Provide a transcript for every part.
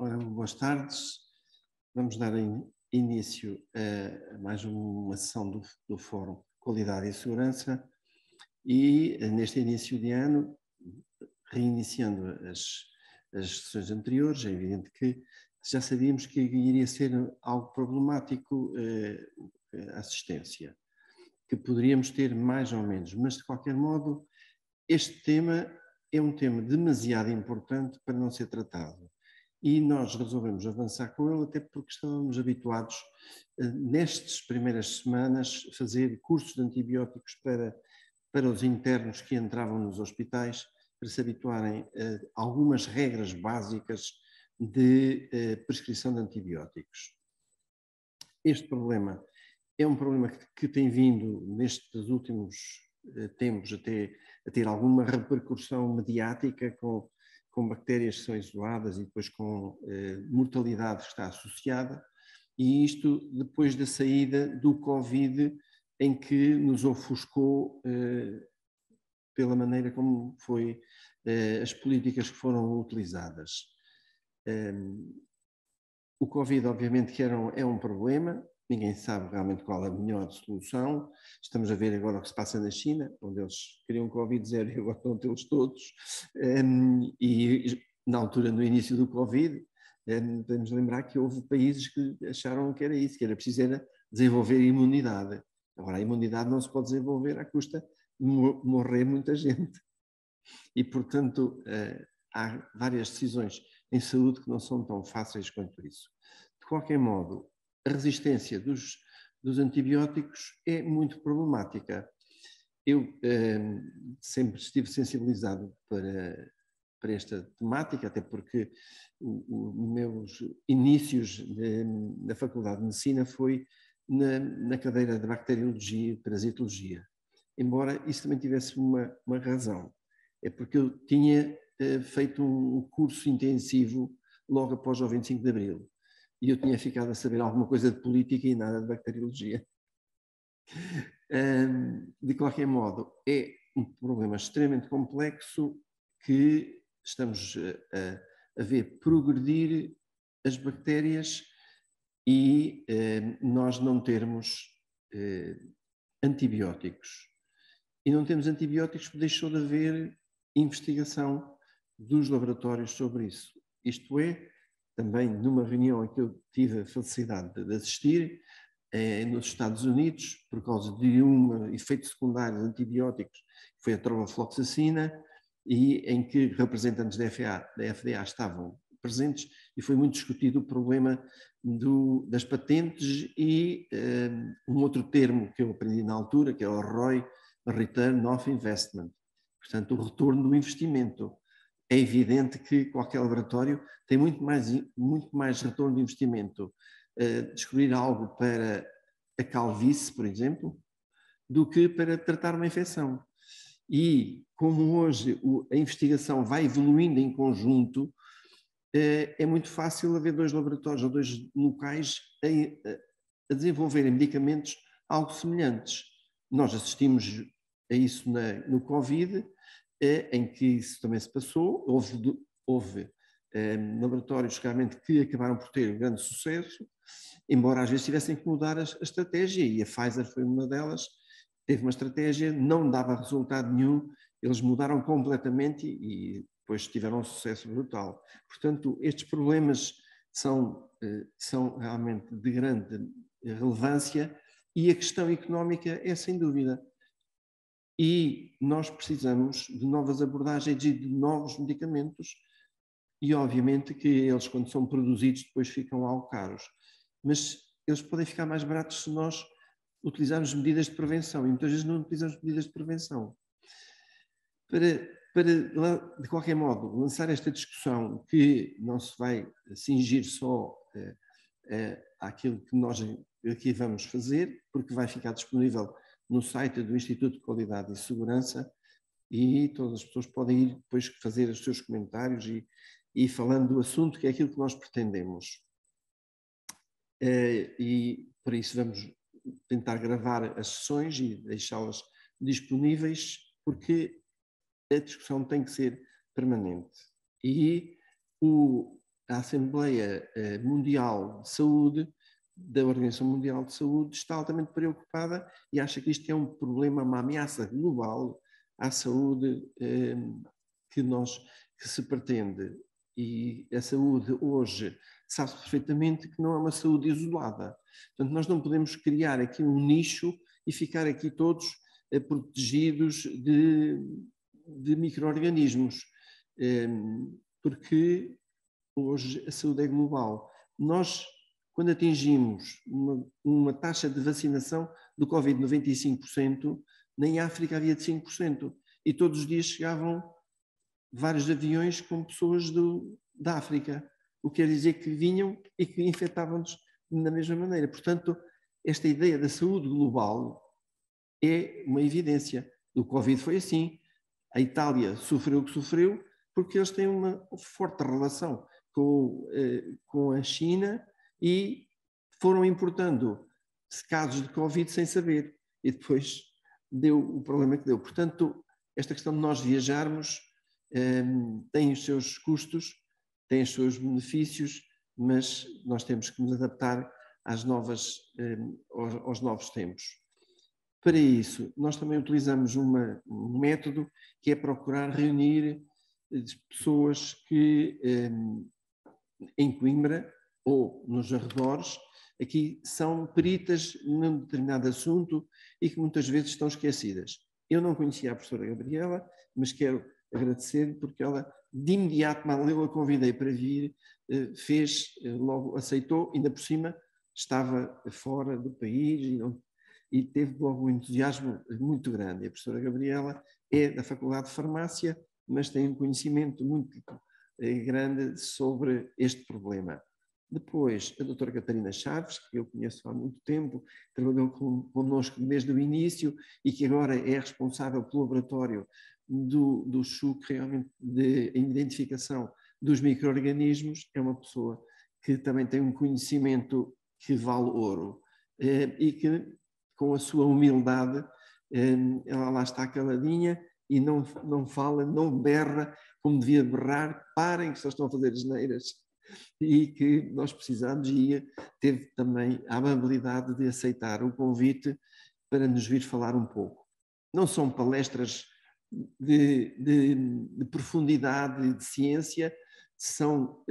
Ora, boas tardes. Vamos dar início a mais uma sessão do Fórum Qualidade e Segurança e, neste início de ano, reiniciando as sessões anteriores, é evidente que já sabíamos que iria ser algo problemático a assistência, que poderíamos ter mais ou menos, mas de qualquer modo este tema é um tema demasiado importante para não ser tratado. E nós resolvemos avançar com ele, até porque estávamos habituados, nestas primeiras semanas, a fazer cursos de antibióticos para os internos que entravam nos hospitais, para se habituarem a algumas regras básicas de prescrição de antibióticos. Este problema é um problema que tem vindo, nestes últimos tempos, a ter alguma repercussão mediática com bactérias que são isoladas e depois com mortalidade que está associada, e isto depois da saída do Covid, em que nos ofuscou pela maneira como foi as políticas que foram utilizadas. O Covid, obviamente, que é um problema, ninguém sabe realmente qual é a melhor solução. Estamos a ver agora o que se passa na China, onde eles queriam Covid zero e agora estão a tê-los todos. E na altura, no início do Covid, podemos lembrar que houve países que acharam que era isso, que era preciso desenvolver imunidade. Agora, a imunidade não se pode desenvolver à custa de morrer muita gente. E, portanto, há várias decisões em saúde que não são tão fáceis quanto isso. De qualquer modo, a resistência dos antibióticos é muito problemática. Eu sempre estive sensibilizado para esta temática, até porque os meus inícios na Faculdade de Medicina foi na cadeira de bacteriologia e parasitologia. Embora isso também tivesse uma razão. É porque eu tinha feito um curso intensivo logo após o 25 de Abril. E eu tinha ficado a saber alguma coisa de política e nada de bacteriologia. De qualquer modo, é um problema extremamente complexo que estamos a ver progredir as bactérias e nós não termos antibióticos. E não temos antibióticos porque deixou de haver investigação dos laboratórios sobre isso. Isto é, também numa reunião em que eu tive a felicidade de assistir, nos Estados Unidos, por causa de um efeito secundário de antibióticos, que foi a trofloxacina, e em que representantes da FDA estavam presentes, e foi muito discutido o problema das patentes e um outro termo que eu aprendi na altura, que é o ROI, Return of Investment, portanto, o retorno do investimento. É evidente que qualquer laboratório tem muito mais retorno de investimento descobrir algo para a calvície, por exemplo, do que para tratar uma infecção. E como hoje a investigação vai evoluindo em conjunto, é muito fácil haver dois laboratórios ou dois locais a desenvolverem medicamentos algo semelhantes. Nós assistimos a isso no Covid, em que isso também se passou. Houve laboratórios realmente que acabaram por ter um grande sucesso, embora às vezes tivessem que mudar a estratégia, e a Pfizer foi uma delas. Teve uma estratégia, não dava resultado nenhum, eles mudaram completamente e depois tiveram um sucesso brutal. Portanto, estes problemas são realmente de grande relevância, e a questão económica é sem dúvida. E nós precisamos de novas abordagens e de novos medicamentos, e obviamente que eles, quando são produzidos, depois ficam algo caros. Mas eles podem ficar mais baratos se nós utilizarmos medidas de prevenção, e muitas vezes não utilizamos medidas de prevenção. Para, de qualquer modo, lançar esta discussão, que não se vai cingir só àquilo que nós aqui vamos fazer, porque vai ficar disponível no site do Instituto de Qualidade e Segurança, e todas as pessoas podem ir depois fazer os seus comentários e falando do assunto, que é aquilo que nós pretendemos. E por isso vamos tentar gravar as sessões e deixá-las disponíveis, porque a discussão tem que ser permanente. E a Assembleia Mundial de Saúde, da Organização Mundial de Saúde, está altamente preocupada e acha que isto é um problema, uma ameaça global à saúde que se pretende. E a saúde hoje sabe perfeitamente que não é uma saúde isolada. Portanto, nós não podemos criar aqui um nicho e ficar aqui todos protegidos de micro-organismos, porque hoje a saúde é global. Nós, quando atingimos uma taxa de vacinação do Covid 95%, nem África havia de 5%. E todos os dias chegavam vários aviões com pessoas da África. O que quer dizer que vinham e que infectavam-nos da mesma maneira. Portanto, esta ideia da saúde global é uma evidência. O Covid foi assim. A Itália sofreu o que sofreu porque eles têm uma forte relação com a China e foram importando casos de Covid sem saber. E depois deu o problema que deu. Portanto, esta questão de nós viajarmos tem os seus custos, tem os seus benefícios, mas nós temos que nos adaptar aos novos tempos. Para isso, nós também utilizamos um método que é procurar reunir pessoas que em Coimbra ou nos arredores aqui são peritas num determinado assunto e que muitas vezes estão esquecidas. Eu não conhecia a professora Gabriela, mas quero agradecer porque ela de imediato, mal eu a convidei para vir, logo aceitou, ainda por cima estava fora do país e teve logo um entusiasmo muito grande. A professora Gabriela é da Faculdade de Farmácia, mas tem um conhecimento muito grande sobre este problema. Depois, a doutora Catarina Chaves, que eu conheço há muito tempo, trabalhou connosco desde o início e que agora é responsável pelo laboratório do SHUC, realmente de identificação dos micro-organismos. É uma pessoa que também tem um conhecimento que vale ouro e que, com a sua humildade, ela lá está caladinha e não fala, não berra como devia berrar. Parem que só estão a fazer asneiras. E que nós precisamos, e teve também a amabilidade de aceitar o convite para nos vir falar um pouco. Não são palestras de profundidade e de ciência, são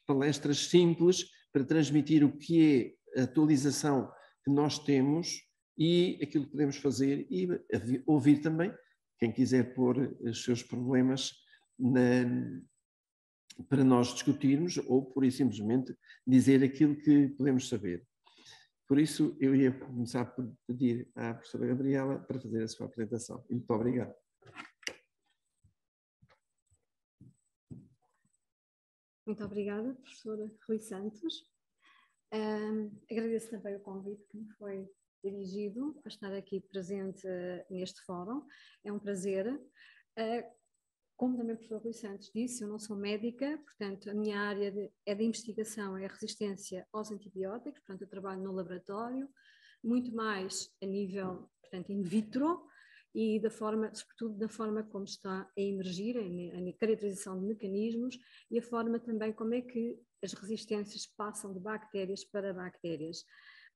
palestras simples para transmitir o que é a atualização que nós temos e aquilo que podemos fazer e ouvir também quem quiser pôr os seus problemas para nós discutirmos ou, por simplesmente, dizer aquilo que podemos saber. Por isso, eu ia começar por pedir à professora Gabriela para fazer a sua apresentação. Muito obrigado. Muito obrigada, professora Rui Santos. Agradeço também o convite que me foi dirigido para estar aqui presente neste fórum. É um prazer. Como também o professor Rui Santos disse, eu não sou médica, portanto, a minha área é de investigação, é a resistência aos antibióticos, portanto, eu trabalho no laboratório, muito mais a nível, portanto, in vitro, e sobretudo da forma como está a emergir, a caracterização de mecanismos e a forma também como é que as resistências passam de bactérias para bactérias.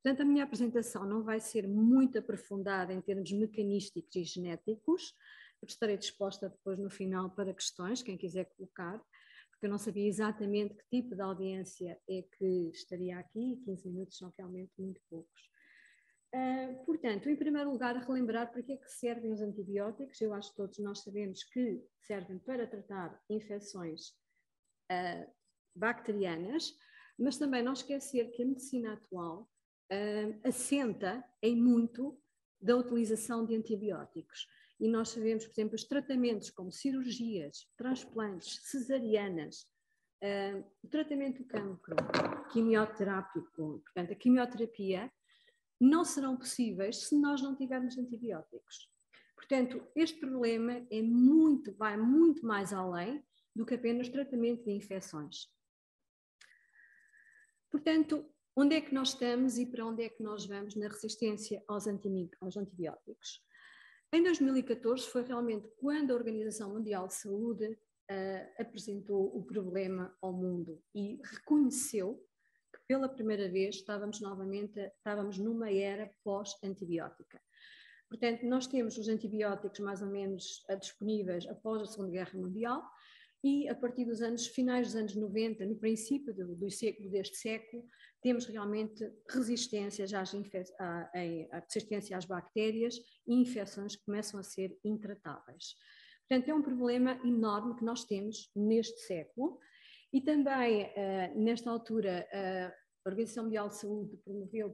Portanto, a minha apresentação não vai ser muito aprofundada em termos mecanísticos e genéticos, porque estarei disposta depois no final para questões, quem quiser colocar, porque eu não sabia exatamente que tipo de audiência é que estaria aqui, e 15 minutos são realmente muito poucos. Portanto, em primeiro lugar, relembrar para que é que servem os antibióticos. Eu acho que todos nós sabemos que servem para tratar infecções bacterianas, mas também não esquecer que a medicina atual assenta em muito da utilização de antibióticos. E nós sabemos, por exemplo, os tratamentos como cirurgias, transplantes, cesarianas, o tratamento do cancro, quimioterápico, portanto, a quimioterapia, não serão possíveis se nós não tivermos antibióticos. Portanto, este problema vai muito mais além do que apenas tratamento de infecções. Portanto, onde é que nós estamos e para onde é que nós vamos na resistência aos antibióticos? Em 2014 foi realmente quando a Organização Mundial de Saúde apresentou o problema ao mundo e reconheceu que pela primeira vez estávamos numa era pós-antibiótica. Portanto, nós temos os antibióticos mais ou menos disponíveis após a Segunda Guerra Mundial e a partir dos finais dos anos 90, no princípio deste século, temos realmente resistências resistência às bactérias e infecções que começam a ser intratáveis. Portanto, é um problema enorme que nós temos neste século e também, nesta altura, a Organização Mundial de Saúde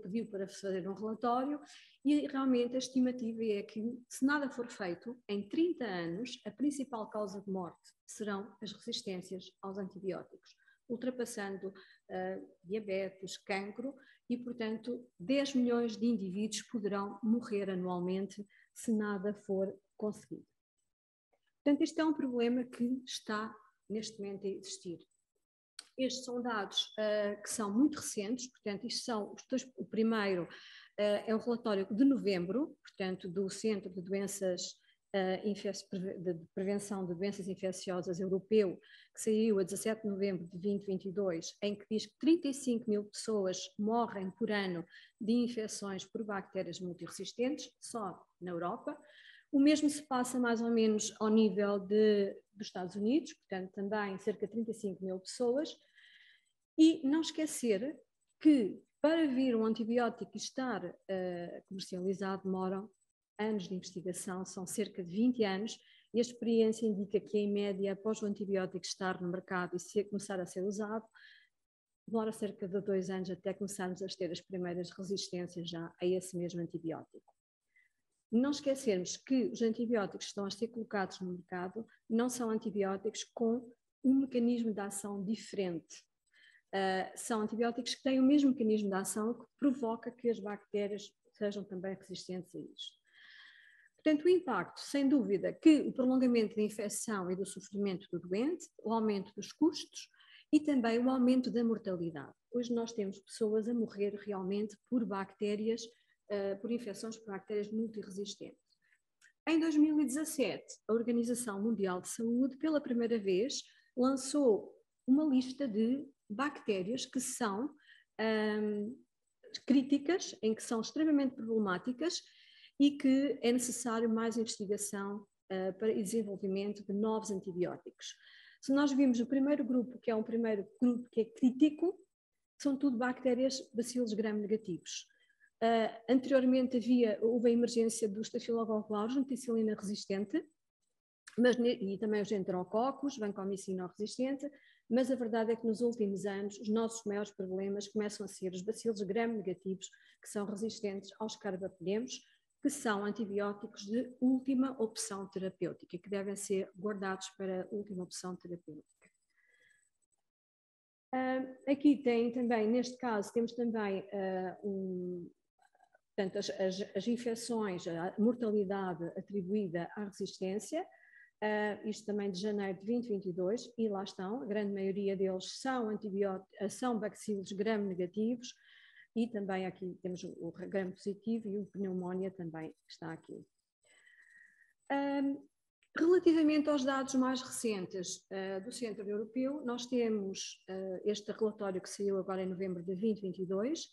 pediu para fazer um relatório e realmente a estimativa é que, se nada for feito, em 30 anos, a principal causa de morte serão as resistências aos antibióticos, ultrapassando diabetes, cancro e, portanto, 10 milhões de indivíduos poderão morrer anualmente se nada for conseguido. Portanto, este é um problema que está neste momento a existir. Estes são dados que são muito recentes, portanto, isto são o primeiro é um relatório de novembro, portanto, do Centro de Prevenção de Doenças Infecciosas Europeu, que saiu a 17 de novembro de 2022, em que diz que 35 mil pessoas morrem por ano de infecções por bactérias multiresistentes, só na Europa. O mesmo se passa mais ou menos ao nível dos Estados Unidos, portanto também cerca de 35 mil pessoas. E não esquecer que para vir um antibiótico e estar comercializado demoram anos de investigação, são cerca de 20 anos, e a experiência indica que em média, após o antibiótico estar no mercado e começar a ser usado, demora cerca de 2 anos até começarmos a ter as primeiras resistências já a esse mesmo antibiótico. Não esquecermos que os antibióticos que estão a ser colocados no mercado não são antibióticos com um mecanismo de ação diferente. São antibióticos que têm o mesmo mecanismo de ação que provoca que as bactérias sejam também resistentes a isto. Portanto, o impacto, sem dúvida, que o prolongamento da infecção e do sofrimento do doente, o aumento dos custos e também o aumento da mortalidade. Hoje nós temos pessoas a morrer realmente por bactérias, por infecções por bactérias multiresistentes. Em 2017, a Organização Mundial de Saúde, pela primeira vez, lançou uma lista de bactérias que são críticas, em que são extremamente problemáticas e que é necessário mais investigação para desenvolvimento de novos antibióticos. Se nós vimos o primeiro grupo, que é um primeiro grupo que é crítico, são tudo bactérias bacilos gram-negativos. Anteriormente houve a emergência do Staphylococcus aureus, meticilina resistente, e também os enterococos, vancomicina resistente, mas a verdade é que nos últimos anos os nossos maiores problemas começam a ser os bacilos gram-negativos, que são resistentes aos carbapenemas, que são antibióticos de última opção terapêutica, que devem ser guardados para a última opção terapêutica. Aqui tem também, neste caso, temos também portanto, as infecções, a mortalidade atribuída à resistência, isto também de janeiro de 2022, e lá estão, a grande maioria deles são bacilos gram-negativos, e também aqui temos o gram-positivo e o pneumonia também está aqui. Relativamente aos dados mais recentes do Centro Europeu, nós temos este relatório que saiu agora em novembro de 2022,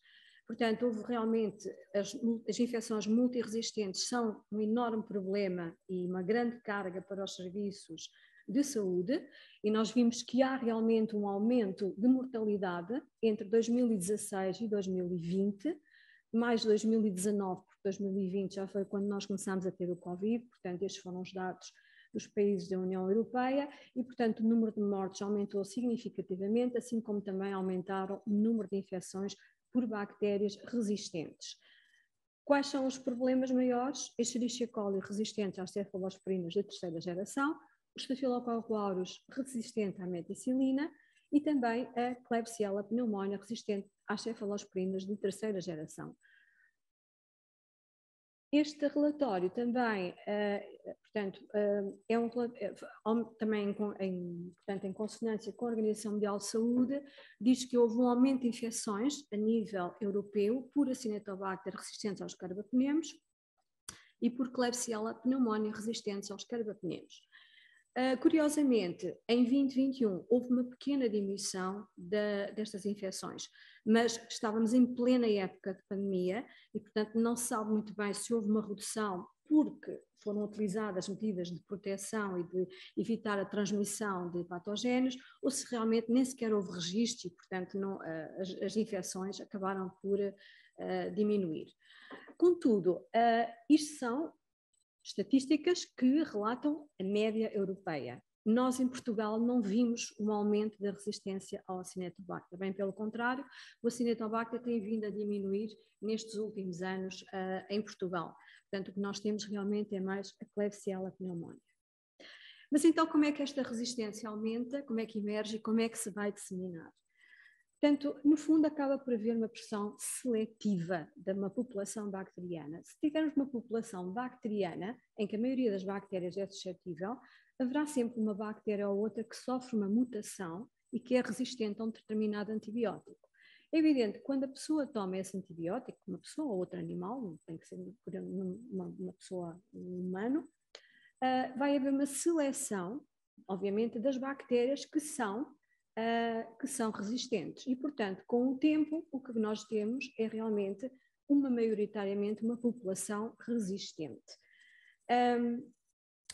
portanto, houve realmente, as infecções multiresistentes são um enorme problema e uma grande carga para os serviços de saúde, e nós vimos que há realmente um aumento de mortalidade entre 2016 e 2020, mais 2019, porque 2020 já foi quando nós começámos a ter o Covid, portanto, estes foram os dados dos países da União Europeia e, portanto, o número de mortes aumentou significativamente, assim como também aumentaram o número de infecções por bactérias resistentes. Quais são os problemas maiores? Escherichia coli resistente às cefalosporinas de terceira geração, o Staphylococcus aureus resistente à meticilina e também a Klebsiella pneumoniae resistente às cefalosporinas de terceira geração. Este relatório também, portanto, também em consonância com a Organização Mundial de Saúde, diz que houve um aumento de infecções a nível europeu por Acinetobacter resistentes aos carbapenemas e por Klebsiella pneumoniae resistentes aos carbapenemas. Curiosamente, em 2021 houve uma pequena diminuição destas infecções, mas estávamos em plena época de pandemia e, portanto, não se sabe muito bem se houve uma redução porque foram utilizadas medidas de proteção e de evitar a transmissão de patógenos, ou se realmente nem sequer houve registro e, portanto, as infecções acabaram por diminuir. Contudo, isto são estatísticas que relatam a média europeia. Nós, em Portugal, não vimos um aumento da resistência ao Acinetobacter. Bem pelo contrário, o Acinetobacter tem vindo a diminuir nestes últimos anos em Portugal. Portanto, o que nós temos realmente é mais a Klebsiella pneumoniae. Mas então, como é que esta resistência aumenta, como é que emerge e como é que se vai disseminar? Portanto, no fundo, acaba por haver uma pressão seletiva de uma população bacteriana. Se tivermos uma população bacteriana, em que a maioria das bactérias é suscetível, haverá sempre uma bactéria ou outra que sofre uma mutação e que é resistente a um determinado antibiótico. É evidente que quando a pessoa toma esse antibiótico, uma pessoa ou outro animal, não tem que ser uma pessoa, um humano, vai haver uma seleção, obviamente, das bactérias que são resistentes. E, portanto, com o tempo, o que nós temos é realmente maioritariamente uma população resistente.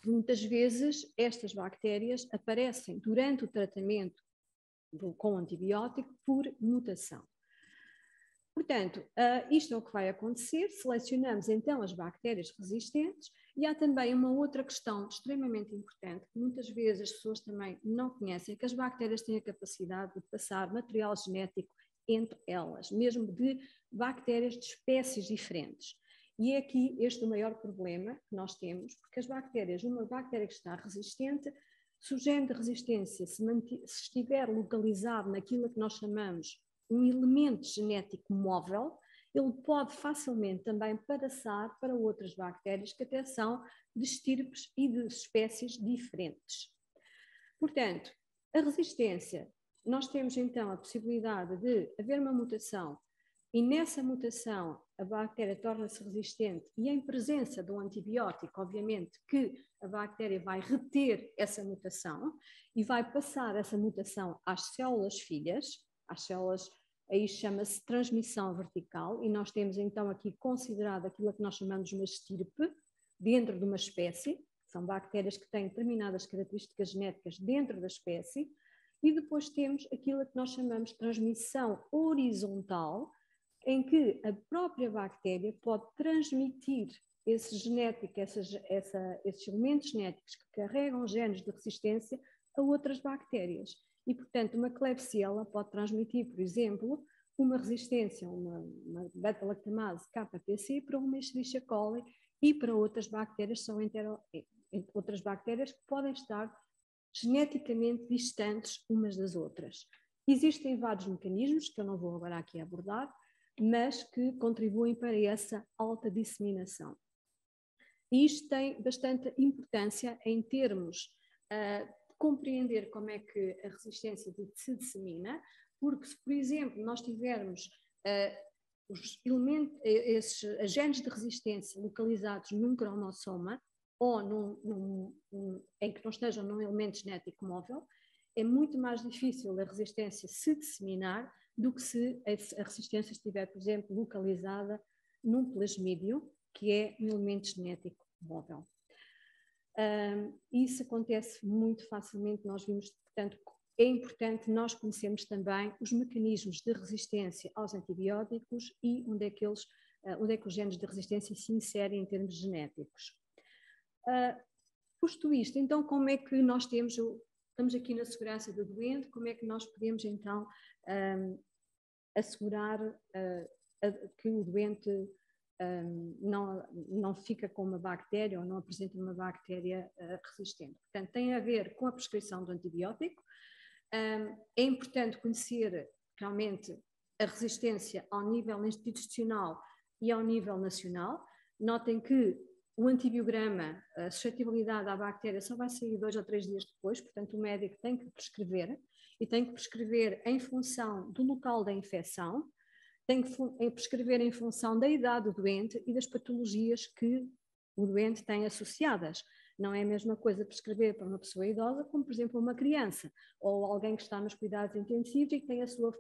Muitas vezes estas bactérias aparecem durante o tratamento com antibiótico por mutação. Portanto, isto é o que vai acontecer, selecionamos então as bactérias resistentes e há também uma outra questão extremamente importante, que muitas vezes as pessoas também não conhecem, que as bactérias têm a capacidade de passar material genético entre elas, mesmo de bactérias de espécies diferentes. E é aqui este o maior problema que nós temos, porque as bactérias, uma bactéria que está resistente, se o gene de resistência se estiver localizado naquilo que nós chamamos um elemento genético móvel, ele pode facilmente também passar para outras bactérias que até são de estirpes e de espécies diferentes. Portanto, a resistência, nós temos então a possibilidade de haver uma mutação e nessa mutação a bactéria torna-se resistente e em presença de um antibiótico, obviamente que a bactéria vai reter essa mutação e vai passar essa mutação às células filhas, às células, aí chama-se transmissão vertical, e nós temos então aqui considerado aquilo que nós chamamos de uma estirpe dentro de uma espécie, são bactérias que têm determinadas características genéticas dentro da espécie, e depois temos aquilo que nós chamamos de transmissão horizontal, em que a própria bactéria pode transmitir esse genético, esses elementos genéticos que carregam genes de resistência a outras bactérias. E, portanto, uma Klebsiella pode transmitir, por exemplo, uma resistência a uma beta-lactamase KPC para uma Escherichia coli e para outras bactérias, outras bactérias que podem estar geneticamente distantes umas das outras. Existem vários mecanismos, que eu não vou agora aqui abordar, mas que contribuem para essa alta disseminação. E isto tem bastante importância em termos de compreender como é que a resistência se dissemina, porque se, por exemplo, nós tivermos os esses agentes de resistência localizados num cromossoma ou em que não estejam num elemento genético móvel, é muito mais difícil a resistência se disseminar do que se a resistência estiver, por exemplo, localizada num plasmídio, que é um elemento genético móvel. Isso acontece muito facilmente, nós vimos, portanto, é importante nós conhecermos também os mecanismos de resistência aos antibióticos e onde é que os genes de resistência se inserem em termos genéticos. Posto isto, então como é que nós estamos aqui na segurança do doente, como é que nós podemos então assegurar que o doente não fica com uma bactéria ou não apresenta uma bactéria resistente. Portanto, tem a ver com a prescrição do antibiótico. É importante conhecer realmente a resistência ao nível institucional e ao nível nacional. Notem que o antibiograma, a suscetibilidade à bactéria só vai sair 2 ou 3 dias depois, portanto o médico tem que prescrever, e tem que prescrever em função do local da infecção, tem que prescrever em função da idade do doente e das patologias que o doente tem associadas. Não é a mesma coisa prescrever para uma pessoa idosa como, por exemplo, uma criança ou alguém que está nos cuidados intensivos e que tem a sua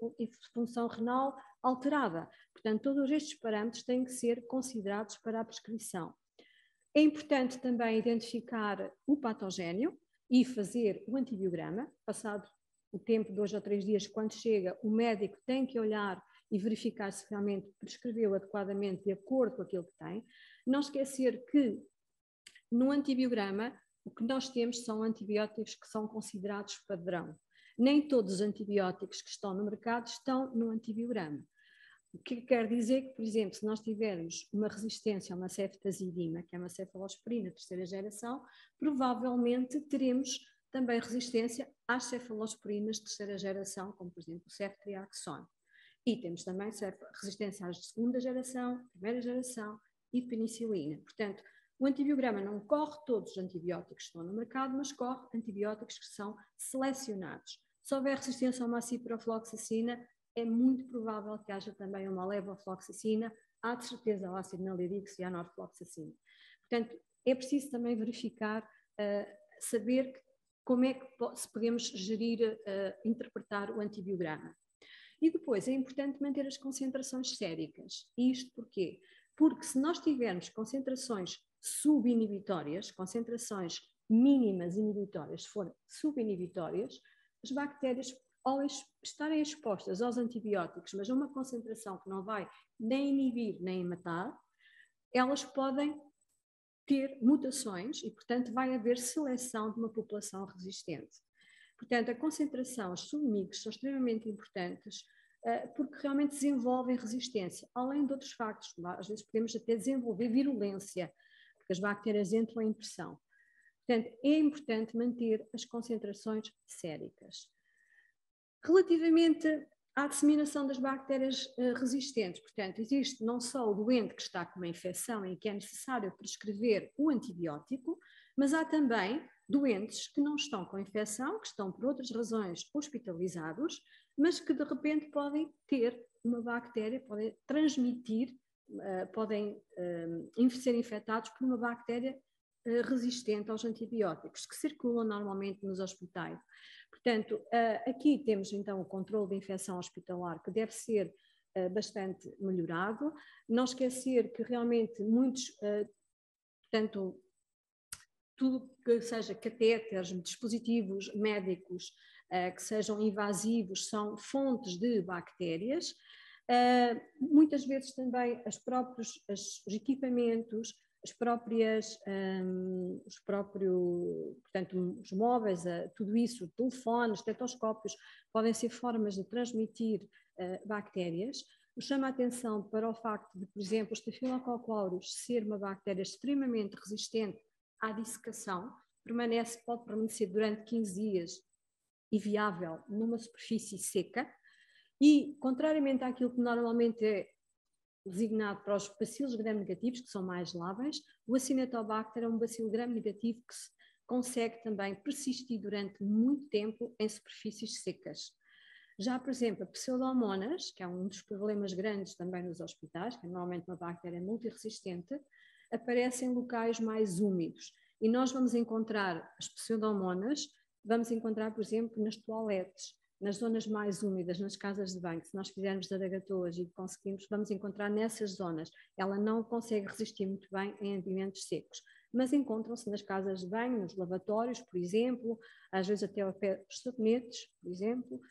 função renal alterada. Portanto, todos estes parâmetros têm que ser considerados para a prescrição. É importante também identificar o patogénio e fazer o antibiograma. Passado o tempo de 2 ou 3 dias, quando chega, o médico tem que olhar e verificar se realmente prescreveu adequadamente de acordo com aquilo que tem. Não esquecer que no antibiograma o que nós temos são antibióticos que são considerados padrão. Nem todos os antibióticos que estão no mercado estão no antibiograma. O que quer dizer que, por exemplo, se nós tivermos uma resistência a uma ceftazidima, que é uma cefalosporina terceira geração, provavelmente teremos também resistência às cefalosporinas de terceira geração, como por exemplo o ceftriaxone. E temos também resistência às de segunda geração, primeira geração e penicilina. Portanto, o antibiograma não corre todos os antibióticos que estão no mercado, mas corre antibióticos que são selecionados. Se houver resistência a uma ciprofloxacina, é muito provável que haja também uma levofloxacina, há de certeza o ácido nalídico e a norfloxacina. Portanto, é preciso também verificar, saber como é que se podemos gerir, interpretar o antibiograma. E depois é importante manter as concentrações séricas. E isto porquê? Porque se nós tivermos concentrações subinibitórias, concentrações mínimas inibitórias, se forem subinibitórias, as bactérias, ao estarem expostas aos antibióticos, mas a uma concentração que não vai nem inibir nem matar, elas podem ter mutações e, portanto, vai haver seleção de uma população resistente. Portanto, a concentração, os submicos são extremamente importantes porque realmente desenvolvem resistência, além de outros factos. Às vezes podemos até desenvolver virulência, porque as bactérias entram em pressão. Portanto, é importante manter as concentrações séricas. Relativamente à disseminação das bactérias resistentes, portanto, existe não só o doente que está com uma infecção e que é necessário prescrever o antibiótico, mas há também doentes que não estão com infecção, que estão por outras razões hospitalizados, mas que de repente podem ter uma bactéria, podem transmitir, podem ser infectados por uma bactéria resistente aos antibióticos, que circulam normalmente nos hospitais. Portanto, aqui temos então o controle da infecção hospitalar, que deve ser bastante melhorado. Não esquecer que realmente muitos, portanto, tudo que seja catéteres, dispositivos médicos que sejam invasivos são fontes de bactérias. Muitas vezes também os equipamentos, portanto, os móveis, tudo isso, telefones, estetoscópios, podem ser formas de transmitir bactérias. Chama a atenção para o facto de, por exemplo, o Staphylococcus aureus ser uma bactéria extremamente resistente à dissecação, pode permanecer durante 15 dias e viável numa superfície seca e, contrariamente àquilo que normalmente é designado para os bacilos gram-negativos, que são mais láveis, o Acinetobacter é um bacilo gram-negativo que consegue também persistir durante muito tempo em superfícies secas. Já, por exemplo, a Pseudomonas, que é um dos problemas grandes também nos hospitais, que é normalmente uma bactéria multiresistente, aparece em locais mais úmidos. E nós vamos encontrar as Pseudomonas, vamos encontrar, por exemplo, nas toaletes, nas zonas mais úmidas, nas casas de banho. Se nós fizermos adagatoas e conseguimos, vamos encontrar nessas zonas. Ela não consegue resistir muito bem em ambientes secos, mas encontram-se nas casas de banho, nos lavatórios, por exemplo, às vezes até ao pé dos sabonetes, por exemplo,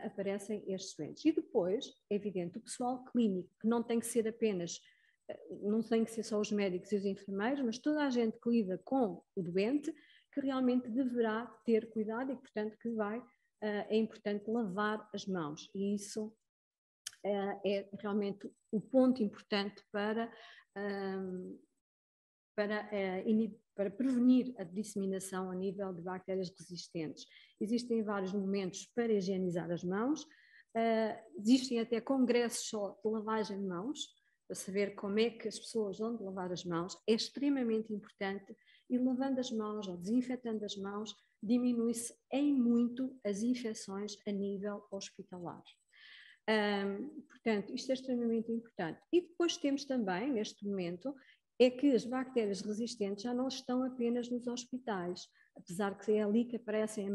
aparecem estes doentes. E depois, é evidente, o pessoal clínico, que não tem que ser apenas, não tem que ser só os médicos e os enfermeiros, mas toda a gente que lida com o doente, que realmente deverá ter cuidado e, portanto, que é importante lavar as mãos. E isso é realmente o ponto importante para prevenir a disseminação a nível de bactérias resistentes. Existem vários momentos para higienizar as mãos, existem até congressos só de lavagem de mãos, para saber como é que as pessoas vão lavar as mãos, é extremamente importante, e lavando as mãos ou desinfetando as mãos, diminui-se em muito as infecções a nível hospitalar. Portanto, isto é extremamente importante. E depois temos também, neste momento, é que as bactérias resistentes já não estão apenas nos hospitais, apesar que é ali que aparecem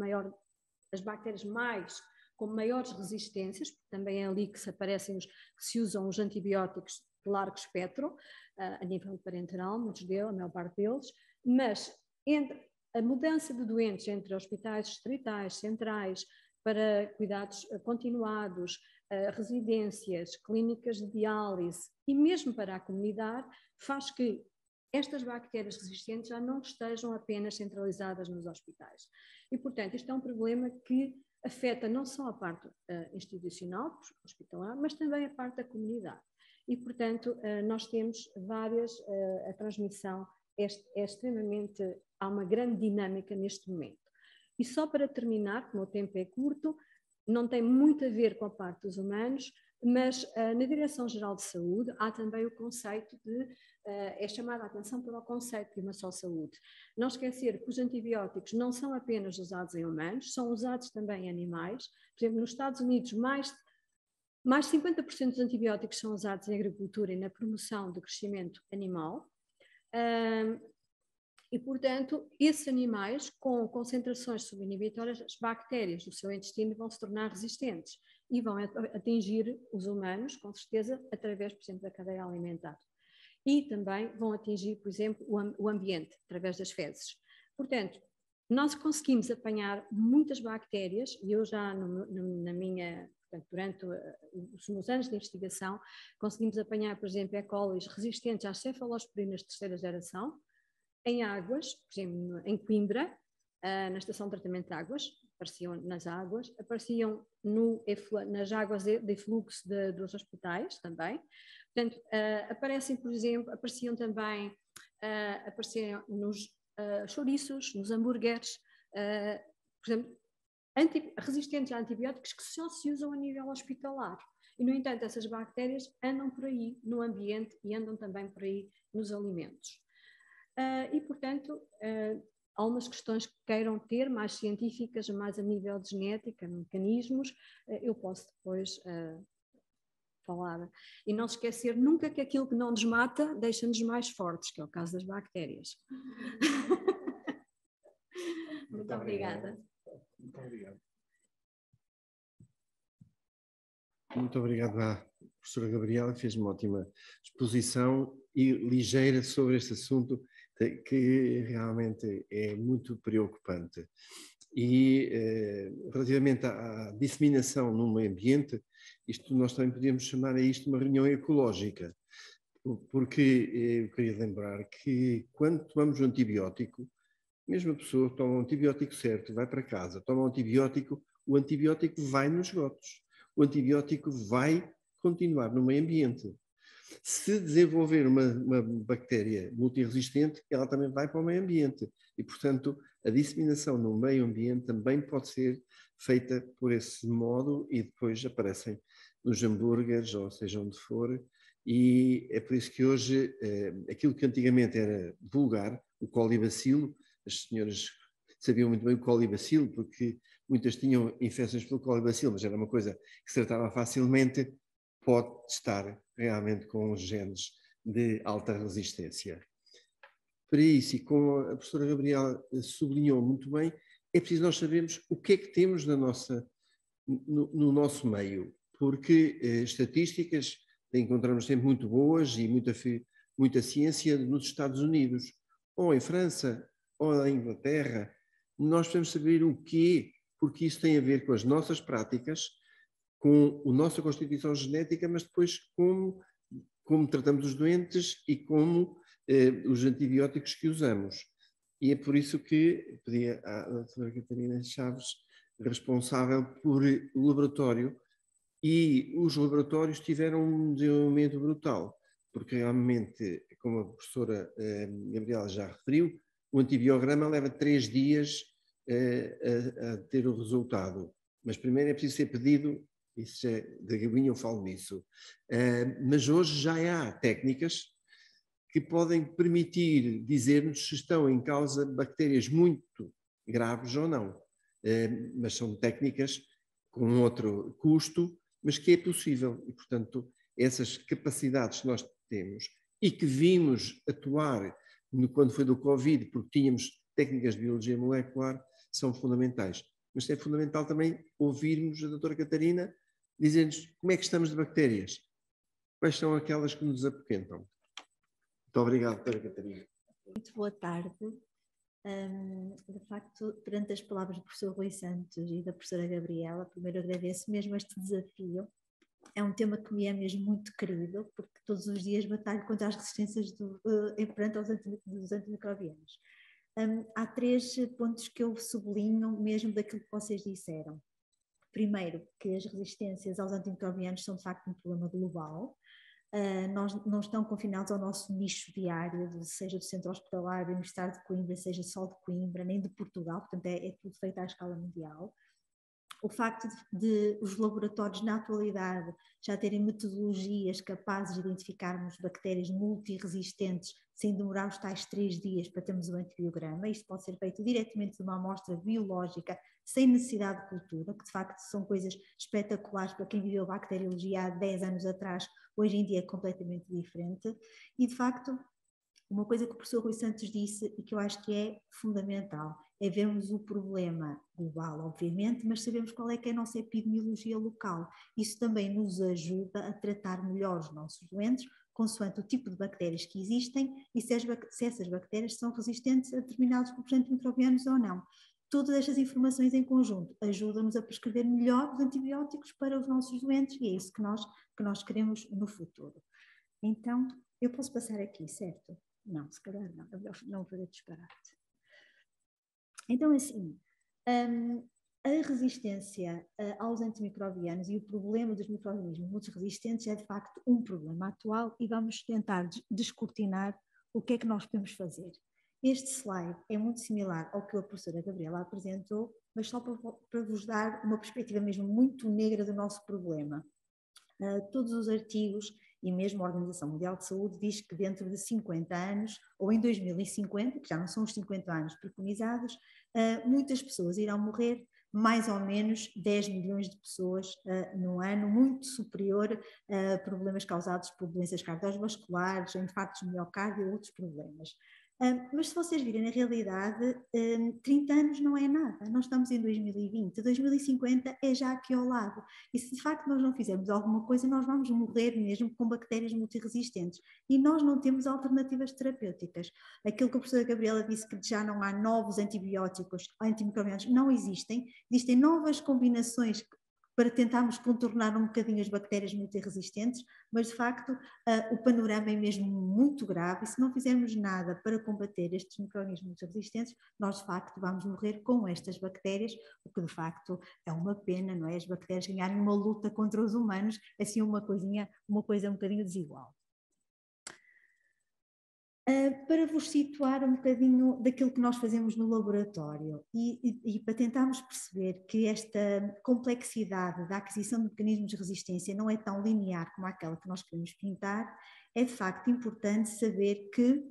as bactérias com maiores resistências, porque também é ali que se usam os antibióticos de largo espectro, a nível parenteral, muitos deles, a maior parte deles, mas entre a mudança de doentes entre hospitais distritais, centrais, para cuidados continuados, residências, clínicas de diálise e mesmo para a comunidade, faz que estas bactérias resistentes já não estejam apenas centralizadas nos hospitais. E, portanto, isto é um problema que afeta não só a parte institucional, hospitalar, mas também a parte da comunidade. E, portanto, nós temos a transmissão é extremamente, há uma grande dinâmica neste momento. E só para terminar, como o tempo é curto, não tem muito a ver com a parte dos humanos, mas na Direção-Geral de Saúde há também o conceito é chamada a atenção para o conceito de uma só saúde. Não esquecer que os antibióticos não são apenas usados em humanos, são usados também em animais. Por exemplo, nos Estados Unidos, mais de 50% dos antibióticos são usados em agricultura e na promoção do crescimento animal. E, portanto, esses animais, com concentrações subinibitórias, as bactérias do seu intestino vão se tornar resistentes e vão atingir os humanos, com certeza, através, por exemplo, da cadeia alimentar. E também vão atingir, por exemplo, o ambiente, através das fezes. Portanto, nós conseguimos apanhar muitas bactérias, e eu já durante os meus anos de investigação, conseguimos apanhar, por exemplo, E. coli resistentes às cefalosporinas de terceira geração, em águas, por exemplo, em Coimbra, na estação de tratamento de águas, apareciam nas águas, apareciam nas águas de efluxo dos hospitais também. Portanto, apareciam também nos chouriços, nos hambúrgueres, por exemplo, resistentes a antibióticos que só se usam a nível hospitalar. E, no entanto, essas bactérias andam por aí no ambiente e andam também por aí nos alimentos. E, portanto, há umas questões que queiram ter, mais científicas, mais a nível de genética, mecanismos, eu posso depois falar. E não se esquecer nunca que aquilo que não nos mata deixa-nos mais fortes, que é o caso das bactérias. Muito obrigada. Muito obrigado. Muito obrigado à professora Gabriela, que fez uma ótima exposição e ligeira sobre este assunto que realmente é muito preocupante. E relativamente à disseminação no meio ambiente, isto nós também podíamos chamar a isto uma reunião ecológica, porque eu queria lembrar que quando tomamos um antibiótico, mesmo a pessoa toma um antibiótico certo, vai para casa, toma um antibiótico, o antibiótico vai nos esgotos, o antibiótico vai continuar no meio ambiente. Se desenvolver uma bactéria multiresistente, ela também vai para o meio ambiente. E, portanto, a disseminação no meio ambiente também pode ser feita por esse modo e depois aparecem nos hambúrgueres, ou seja onde for. E é por isso que hoje, aquilo que antigamente era vulgar, o colibacilo, as senhoras sabiam muito bem o colibacilo, porque muitas tinham infecções pelo colibacilo, mas era uma coisa que se tratava facilmente, pode estar realmente com os genes de alta resistência. Para isso, e como a professora Gabriela sublinhou muito bem, é preciso nós sabermos o que é que temos no nosso meio, porque estatísticas encontramos sempre muito boas e muita ciência nos Estados Unidos, ou em França, ou na Inglaterra. Nós precisamos saber o quê, porque isso tem a ver com as nossas práticas, com a nossa constituição genética, mas depois como tratamos os doentes e como os antibióticos que usamos. E é por isso que pedi à doutora Catarina Chaves, responsável por o laboratório, e os laboratórios tiveram um desenvolvimento brutal, porque realmente, como a professora Gabriela já referiu, o antibiograma leva 3 dias a ter o resultado. Mas primeiro é preciso ser pedido, isso é da Gaguinha, eu falo nisso. Mas hoje já há técnicas que podem permitir dizer-nos se estão em causa bactérias muito graves ou não. Mas são técnicas com outro custo, mas que é possível. E, portanto, essas capacidades que nós temos e que vimos atuar quando foi do Covid, porque tínhamos técnicas de biologia molecular, são fundamentais. Mas é fundamental também ouvirmos a doutora Catarina dizer-nos como é que estamos de bactérias, quais são aquelas que nos apoquentam. Muito obrigado, doutora Catarina. Muito boa tarde. De facto, perante as palavras do professor Rui Santos e da professora Gabriela, primeiro agradeço mesmo este desafio. É um tema que me é mesmo muito querido, porque todos os dias batalho contra as resistências perante os antimicrobianos. Há 3 pontos que eu sublinho mesmo daquilo que vocês disseram. Primeiro, que as resistências aos antimicrobianos são de facto um problema global. Não estão confinados ao nosso nicho diário, seja do Centro Hospitalar, do Universitário de Coimbra, seja só de Coimbra, nem de Portugal, portanto é tudo feito à escala mundial. O facto de os laboratórios na atualidade já terem metodologias capazes de identificarmos bactérias multiresistentes sem demorar os tais 3 dias para termos o antibiograma, isto pode ser feito diretamente de uma amostra biológica sem necessidade de cultura, que de facto são coisas espetaculares para quem viveu bacteriologia há 10 anos atrás, hoje em dia é completamente diferente e de facto uma coisa que o professor Rui Santos disse e que eu acho que é fundamental é vermos o problema global, obviamente, mas sabemos qual é que é a nossa epidemiologia local. Isso também nos ajuda a tratar melhor os nossos doentes, consoante o tipo de bactérias que existem e se essas bactérias são resistentes a determinados grupos antimicrobianos ou não. Todas estas informações em conjunto ajudam-nos a prescrever melhor os antibióticos para os nossos doentes e é isso que nós queremos no futuro. Então, eu posso passar aqui, certo? Não, se calhar não, é melhor não fazer disparate. Então, assim, a resistência aos antimicrobianos e o problema dos micro-organismos multiresistentes é de facto um problema atual e vamos tentar descortinar o que é que nós podemos fazer. Este slide é muito similar ao que a professora Gabriela apresentou, mas só para vos dar uma perspectiva mesmo muito negra do nosso problema. Todos os artigos e mesmo a Organização Mundial de Saúde diz que dentro de 50 anos, ou em 2050, que já não são os 50 anos preconizados, muitas pessoas irão morrer, mais ou menos 10 milhões de pessoas no ano, muito superior a problemas causados por doenças cardiovasculares, infartos de miocárdio e outros problemas. Mas se vocês virem na realidade, 30 anos não é nada, nós estamos em 2020, 2050 é já aqui ao lado, e se de facto nós não fizermos alguma coisa, nós vamos morrer mesmo com bactérias multiresistentes, e nós não temos alternativas terapêuticas. Aquilo que a professora Gabriela disse que já não há novos antibióticos, antimicrobianos, não existem novas combinações para tentarmos contornar um bocadinho as bactérias multiresistentes, mas de facto o panorama é mesmo muito grave e se não fizermos nada para combater estes micro-organismos multiresistentes, nós de facto vamos morrer com estas bactérias, o que de facto é uma pena, não é? As bactérias ganharem uma luta contra os humanos, assim uma coisa um bocadinho desigual. Para vos situar um bocadinho daquilo que nós fazemos no laboratório e para tentarmos perceber que esta complexidade da aquisição de mecanismos de resistência não é tão linear como aquela que nós queremos pintar, é de facto importante saber que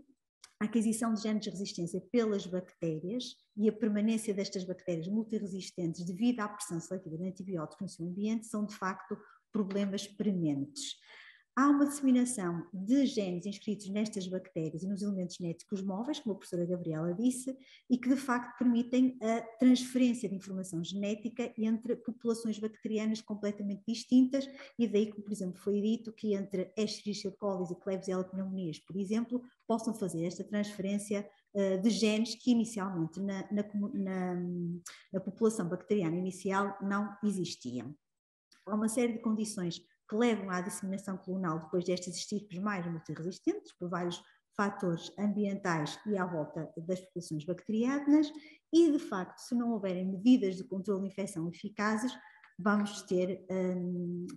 a aquisição de genes de resistência pelas bactérias e a permanência destas bactérias multiresistentes devido à pressão seletiva de antibióticos no seu ambiente são de facto problemas prementes. Há uma disseminação de genes inscritos nestas bactérias e nos elementos genéticos móveis, como a professora Gabriela disse, e que de facto permitem a transferência de informação genética entre populações bacterianas completamente distintas e daí que, por exemplo, foi dito que entre Escherichia coli e Klebsiella pneumonias, por exemplo, possam fazer esta transferência de genes que inicialmente na população bacteriana inicial não existiam. Há uma série de condições que levam à disseminação clonal depois destas estirpes mais multiresistentes, por vários fatores ambientais e à volta das populações bacterianas, e de facto, se não houverem medidas de controle de infecção eficazes, vamos ter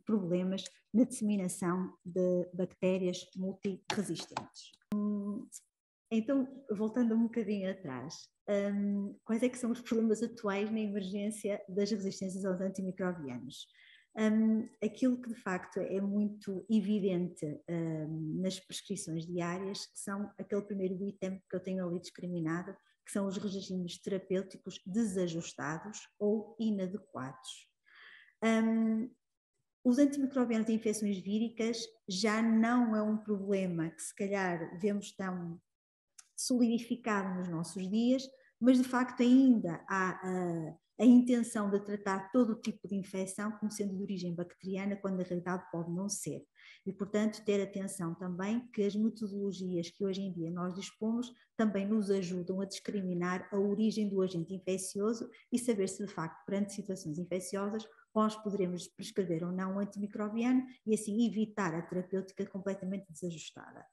problemas na disseminação de bactérias multiresistentes. Então, voltando um bocadinho atrás, quais é que são os problemas atuais na emergência das resistências aos antimicrobianos? Aquilo que de facto é muito evidente nas prescrições diárias são aquele primeiro item que eu tenho ali discriminado, que são os regimes terapêuticos desajustados ou inadequados. Os antimicrobianos de infecções víricas já não é um problema que se calhar vemos tão solidificado nos nossos dias, mas de facto ainda há a intenção de tratar todo o tipo de infecção como sendo de origem bacteriana, quando na realidade pode não ser. E, portanto, ter atenção também que as metodologias que hoje em dia nós dispomos também nos ajudam a discriminar a origem do agente infeccioso e saber se, de facto, perante situações infecciosas, nós poderemos prescrever ou não um antimicrobiano e assim evitar a terapêutica completamente desajustada.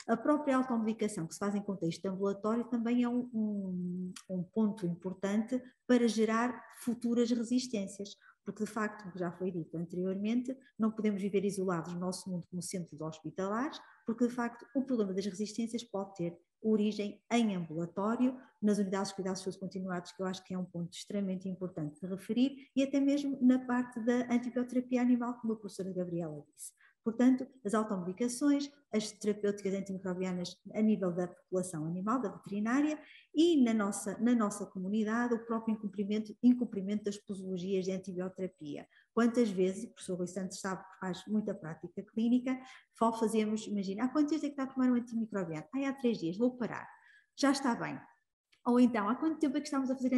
A própria automedicação que se faz em contexto ambulatório também é um ponto importante para gerar futuras resistências, porque de facto, como já foi dito anteriormente, não podemos viver isolados no nosso mundo como centros hospitalares, porque de facto o problema das resistências pode ter origem em ambulatório, nas unidades de cuidados de saúde continuados, que eu acho que é um ponto extremamente importante de referir, e até mesmo na parte da antibioterapia animal, como a professora Gabriela disse. Portanto, as automedicações, as terapêuticas antimicrobianas a nível da população animal, da veterinária, e na nossa comunidade o próprio incumprimento das posologias de antibioterapia. Quantas vezes, o professor Rui Santos sabe que faz muita prática clínica, só fazemos, imagina, há quantos dias é que está a tomar um antimicrobiano? Há 3 dias, vou parar, já está bem. Ou então, há quanto tempo é que estamos a fazer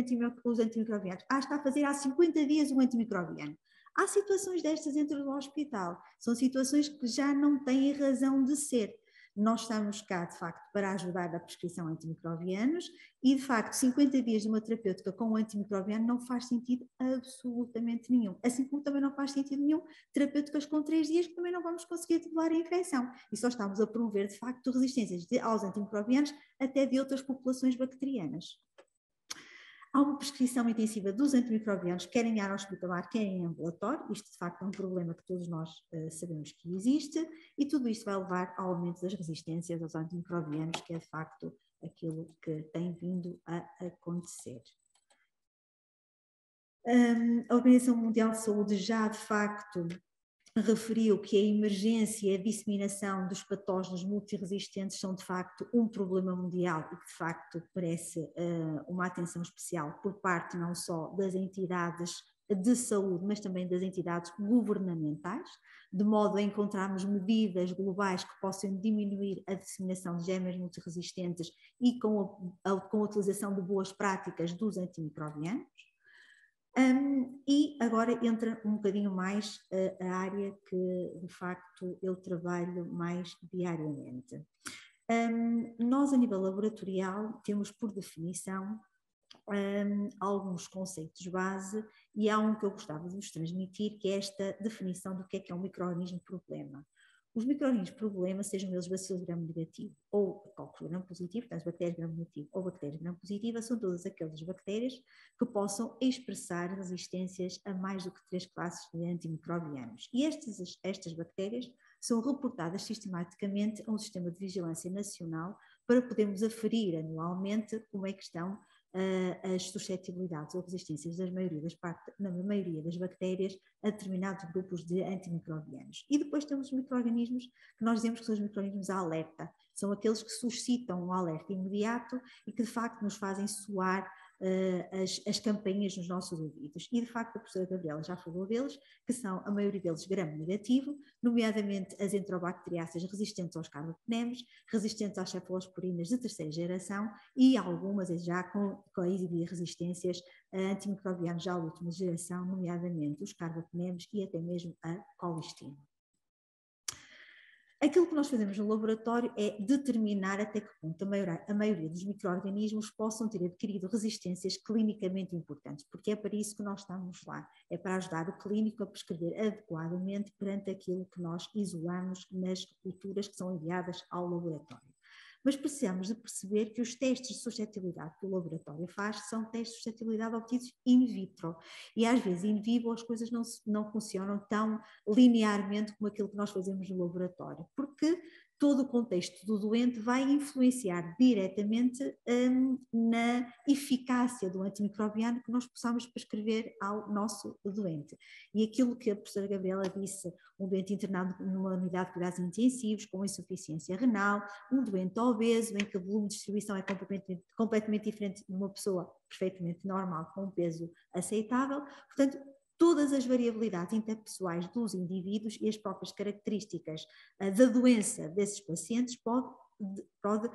os antimicrobianos? Está a fazer há 50 dias um antimicrobiano. Há situações destas dentro do hospital, são situações que já não têm razão de ser. Nós estamos cá, de facto, para ajudar na prescrição de antimicrobianos e, de facto, 50 dias de uma terapêutica com um antimicrobiano não faz sentido absolutamente nenhum. Assim como também não faz sentido nenhum terapêuticas com 3 dias, que também não vamos conseguir debelar a infecção. E só estamos a promover, de facto, resistências aos antimicrobianos até de outras populações bacterianas. Há uma prescrição intensiva dos antimicrobianos, quer em área hospitalar, quer em ambulatório. Isto, de facto, é um problema que todos nós sabemos que existe, e tudo isto vai levar ao aumento das resistências aos antimicrobianos, que é, de facto, aquilo que tem vindo a acontecer. A Organização Mundial de Saúde já, de facto, referiu que a emergência e a disseminação dos patógenos multiresistentes são de facto um problema mundial e que de facto merece uma atenção especial por parte não só das entidades de saúde, mas também das entidades governamentais, de modo a encontrarmos medidas globais que possam diminuir a disseminação de germes multiresistentes e com a utilização de boas práticas dos antimicrobianos. E agora entra um bocadinho mais a área que de facto eu trabalho mais diariamente. Nós a nível laboratorial temos por definição alguns conceitos base, e há um que eu gostava de vos transmitir, que é esta definição do que é um micro-organismo problema. Os micro-organismos problema, sejam eles bacilos gram-negativo ou cocos gram-positivo, portanto, bactérias gram-negativo ou bactérias gram-positivas, são todas aquelas bactérias que possam expressar resistências a mais do que 3 classes de antimicrobianos. E estas bactérias são reportadas sistematicamente a um sistema de vigilância nacional para podermos aferir anualmente como é que estão as suscetibilidades ou resistências na maioria das bactérias a determinados grupos de antimicrobianos. E depois temos os micro-organismos que nós dizemos que são os micro-organismos a alerta. São aqueles que suscitam um alerta imediato e que de facto nos fazem soar as campainhas nos nossos ouvidos. E de facto a professora Gabriela já falou deles, que são a maioria deles gram-negativo, nomeadamente as enterobacteriáceas resistentes aos carbopnemas, resistentes às cefalosporinas de 3ª geração e algumas já com a exibir resistências a antimicrobianos já de última geração, nomeadamente os carbopnemas e até mesmo a colistina. Aquilo que nós fazemos no laboratório é determinar até que ponto a maioria dos micro-organismos possam ter adquirido resistências clinicamente importantes, porque é para isso que nós estamos lá, é para ajudar o clínico a prescrever adequadamente perante aquilo que nós isolamos nas culturas que são enviadas ao laboratório. Mas precisamos de perceber que os testes de suscetibilidade que o laboratório faz são testes de suscetibilidade obtidos in vitro, e às vezes in vivo as coisas não funcionam tão linearmente como aquilo que nós fazemos no laboratório, porque todo o contexto do doente vai influenciar diretamente na eficácia do antimicrobiano que nós possamos prescrever ao nosso doente. E aquilo que a professora Gabriela disse, um doente internado numa unidade de cuidados intensivos, com insuficiência renal, um doente obeso, em que o volume de distribuição é completamente diferente de uma pessoa perfeitamente normal, com um peso aceitável. Portanto, todas as variabilidades interpessoais dos indivíduos e as próprias características da doença desses pacientes pode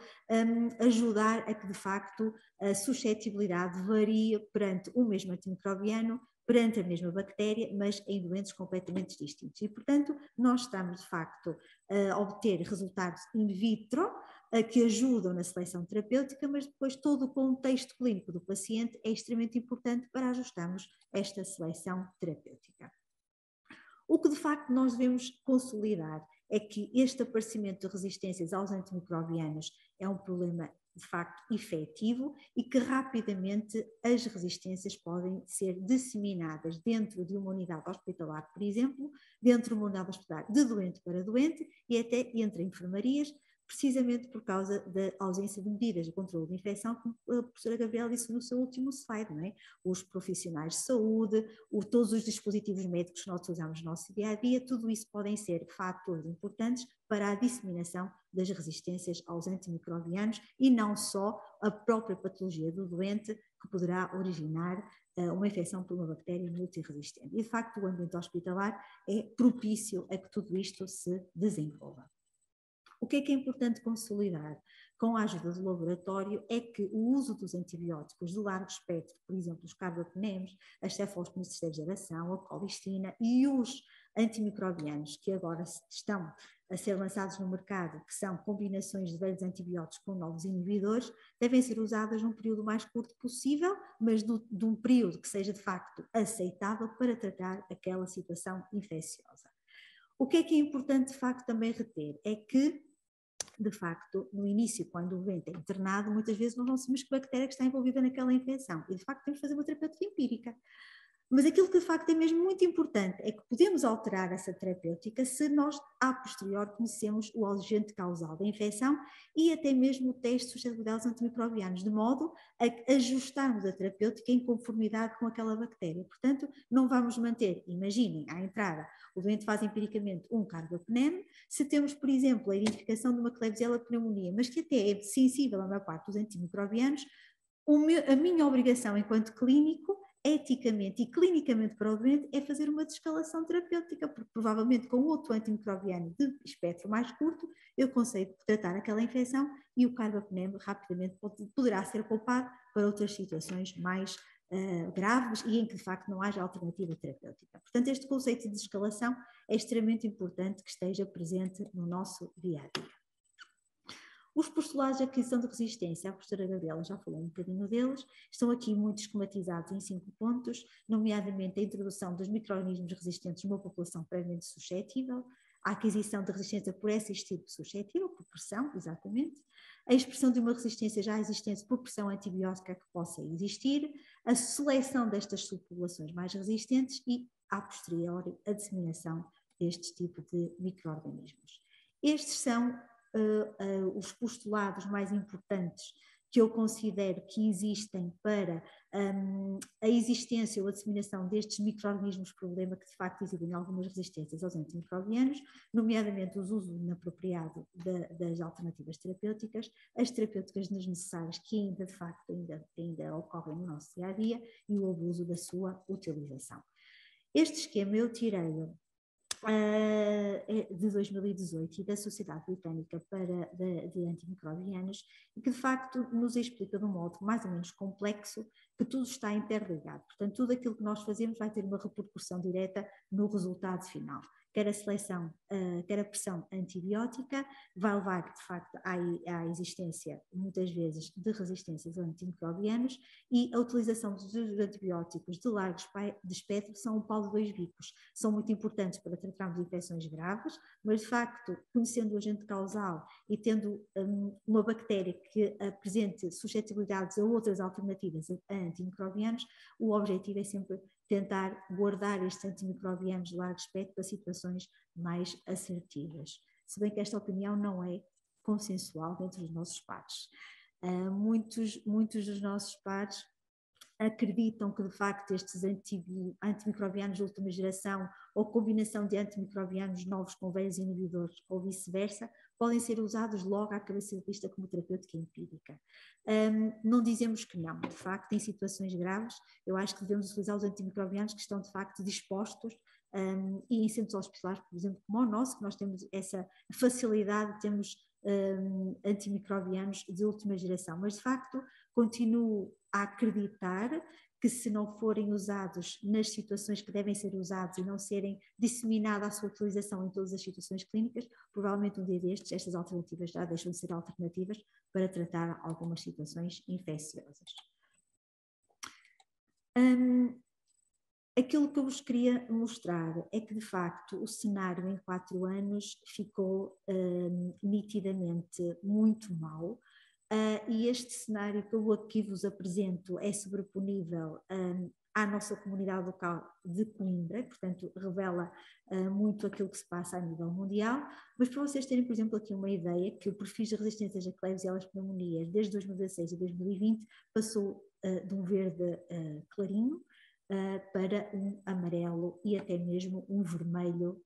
ajudar a que, de facto, a suscetibilidade varie perante o mesmo antimicrobiano, perante a mesma bactéria, mas em doentes completamente distintos. E, portanto, nós estamos, de facto, a obter resultados in vitro que ajudam na seleção terapêutica, mas depois todo o contexto clínico do paciente é extremamente importante para ajustarmos esta seleção terapêutica. O que, de facto, nós devemos consolidar é que este aparecimento de resistências aos antimicrobianos é um problema de facto efetivo e que rapidamente as resistências podem ser disseminadas dentro de uma unidade hospitalar, por exemplo, dentro de uma unidade hospitalar de doente para doente e até entre enfermarias, precisamente por causa da ausência de medidas de controle de infecção, como a professora Gabriela disse no seu último slide, não é? Os profissionais de saúde, todos os dispositivos médicos que nós usamos no nosso dia-a-dia, tudo isso podem ser fatores importantes para a disseminação das resistências aos antimicrobianos e não só a própria patologia do doente que poderá originar uma infecção por uma bactéria multiresistente. E, de facto, o ambiente hospitalar é propício a que tudo isto se desenvolva. O que é importante consolidar com a ajuda do laboratório é que o uso dos antibióticos de largo espectro, por exemplo, os carbapenems, as cefalosporins de terceira geração, a colistina e os antimicrobianos que agora estão a ser lançados no mercado, que são combinações de velhos antibióticos com novos inibidores, devem ser usadas num período mais curto possível, mas de um período que seja de facto aceitável para tratar aquela situação infecciosa. O que é importante de facto também reter é que, de facto, no início, quando o doente é internado, muitas vezes nós não sabemos que bactéria que está envolvida naquela infecção e, de facto, temos que fazer uma terapêutica empírica. Mas aquilo que, de facto, é mesmo muito importante é que podemos alterar essa terapêutica se nós, a posterior, conhecemos o agente causal da infecção e até mesmo o teste de suscetibilidade aos antimicrobianos, de modo a ajustarmos a terapêutica em conformidade com aquela bactéria. Portanto, não vamos manter, imaginem, à entrada, o doente faz empiricamente um carbapenem, se temos, por exemplo, a identificação de uma Klebsiella pneumonia, mas que até é sensível à maior parte dos antimicrobianos, a minha obrigação enquanto clínico, eticamente e clinicamente para o doente, é fazer uma desescalação terapêutica, porque provavelmente com outro antimicrobiano de espectro mais curto, eu consigo tratar aquela infecção e o carbapenem rapidamente poderá ser poupado para outras situações mais graves e em que de facto não haja alternativa terapêutica. Portanto, este conceito de desescalação é extremamente importante que esteja presente no nosso dia-a-dia. Os postulados de aquisição de resistência, a professora Gabriela já falou um bocadinho deles, estão aqui muito esquematizados em 5 pontos, nomeadamente a introdução dos micro-organismos resistentes numa população previamente suscetível, a aquisição de resistência por esse tipo suscetível, por pressão, exatamente, a expressão de uma resistência já existente por pressão antibiótica que possa existir, a seleção destas subpopulações mais resistentes e, a posteriori, a disseminação deste tipo de micro-organismos. Estes são os postulados mais importantes que eu considero que existem para a existência ou a disseminação destes micro-organismos problema que de facto exibem algumas resistências aos antimicrobianos, nomeadamente o uso inapropriado das alternativas terapêuticas, as terapêuticas desnecessárias que ainda de facto ainda ocorrem no nosso dia-a-dia e o abuso da sua utilização. Este esquema eu tirei-o de 2018 e da Sociedade Britânica de Antimicrobianos, e que de facto nos explica de um modo mais ou menos complexo que tudo está interligado. Portanto, tudo aquilo que nós fazemos vai ter uma repercussão direta no resultado final. Quer a seleção, quer a pressão antibiótica, vai levar de facto à existência, muitas vezes, de resistências a antimicrobianos, e a utilização dos antibióticos de largo espectro são um pau de dois bicos. São muito importantes para tratarmos infecções graves, mas de facto, conhecendo o agente causal e tendo uma bactéria que apresente suscetibilidades a outras alternativas a antimicrobianos, o objetivo é sempre tentar guardar estes antimicrobianos de largo espectro para situações mais assertivas. Se bem que esta opinião não é consensual entre os nossos pares. Muitos dos nossos pares acreditam que de facto estes antimicrobianos de última geração ou combinação de antimicrobianos novos com velhos inibidores ou vice-versa podem ser usados logo à cabeça de lista como terapêutica empírica. Não dizemos que não, de facto em situações graves eu acho que devemos utilizar os antimicrobianos que estão de facto dispostos e em centros hospitalares, por exemplo, como o nosso, que nós temos essa facilidade, temos antimicrobianos de última geração, mas de facto continuo a acreditar que se não forem usados nas situações que devem ser usados e não serem disseminada a sua utilização em todas as situações clínicas, provavelmente um dia destes estas alternativas já deixam de ser alternativas para tratar algumas situações infecciosas. Aquilo que eu vos queria mostrar é que, de facto, o cenário em 4 anos ficou nitidamente muito mau, e este cenário que eu aqui vos apresento é sobreponível à nossa comunidade local de Coimbra, portanto, revela muito aquilo que se passa a nível mundial, mas para vocês terem, por exemplo, aqui uma ideia, que o perfil de resistências a Klebsiella pneumoniae desde 2016 a 2020 passou de um verde clarinho para um amarelo e até mesmo um vermelho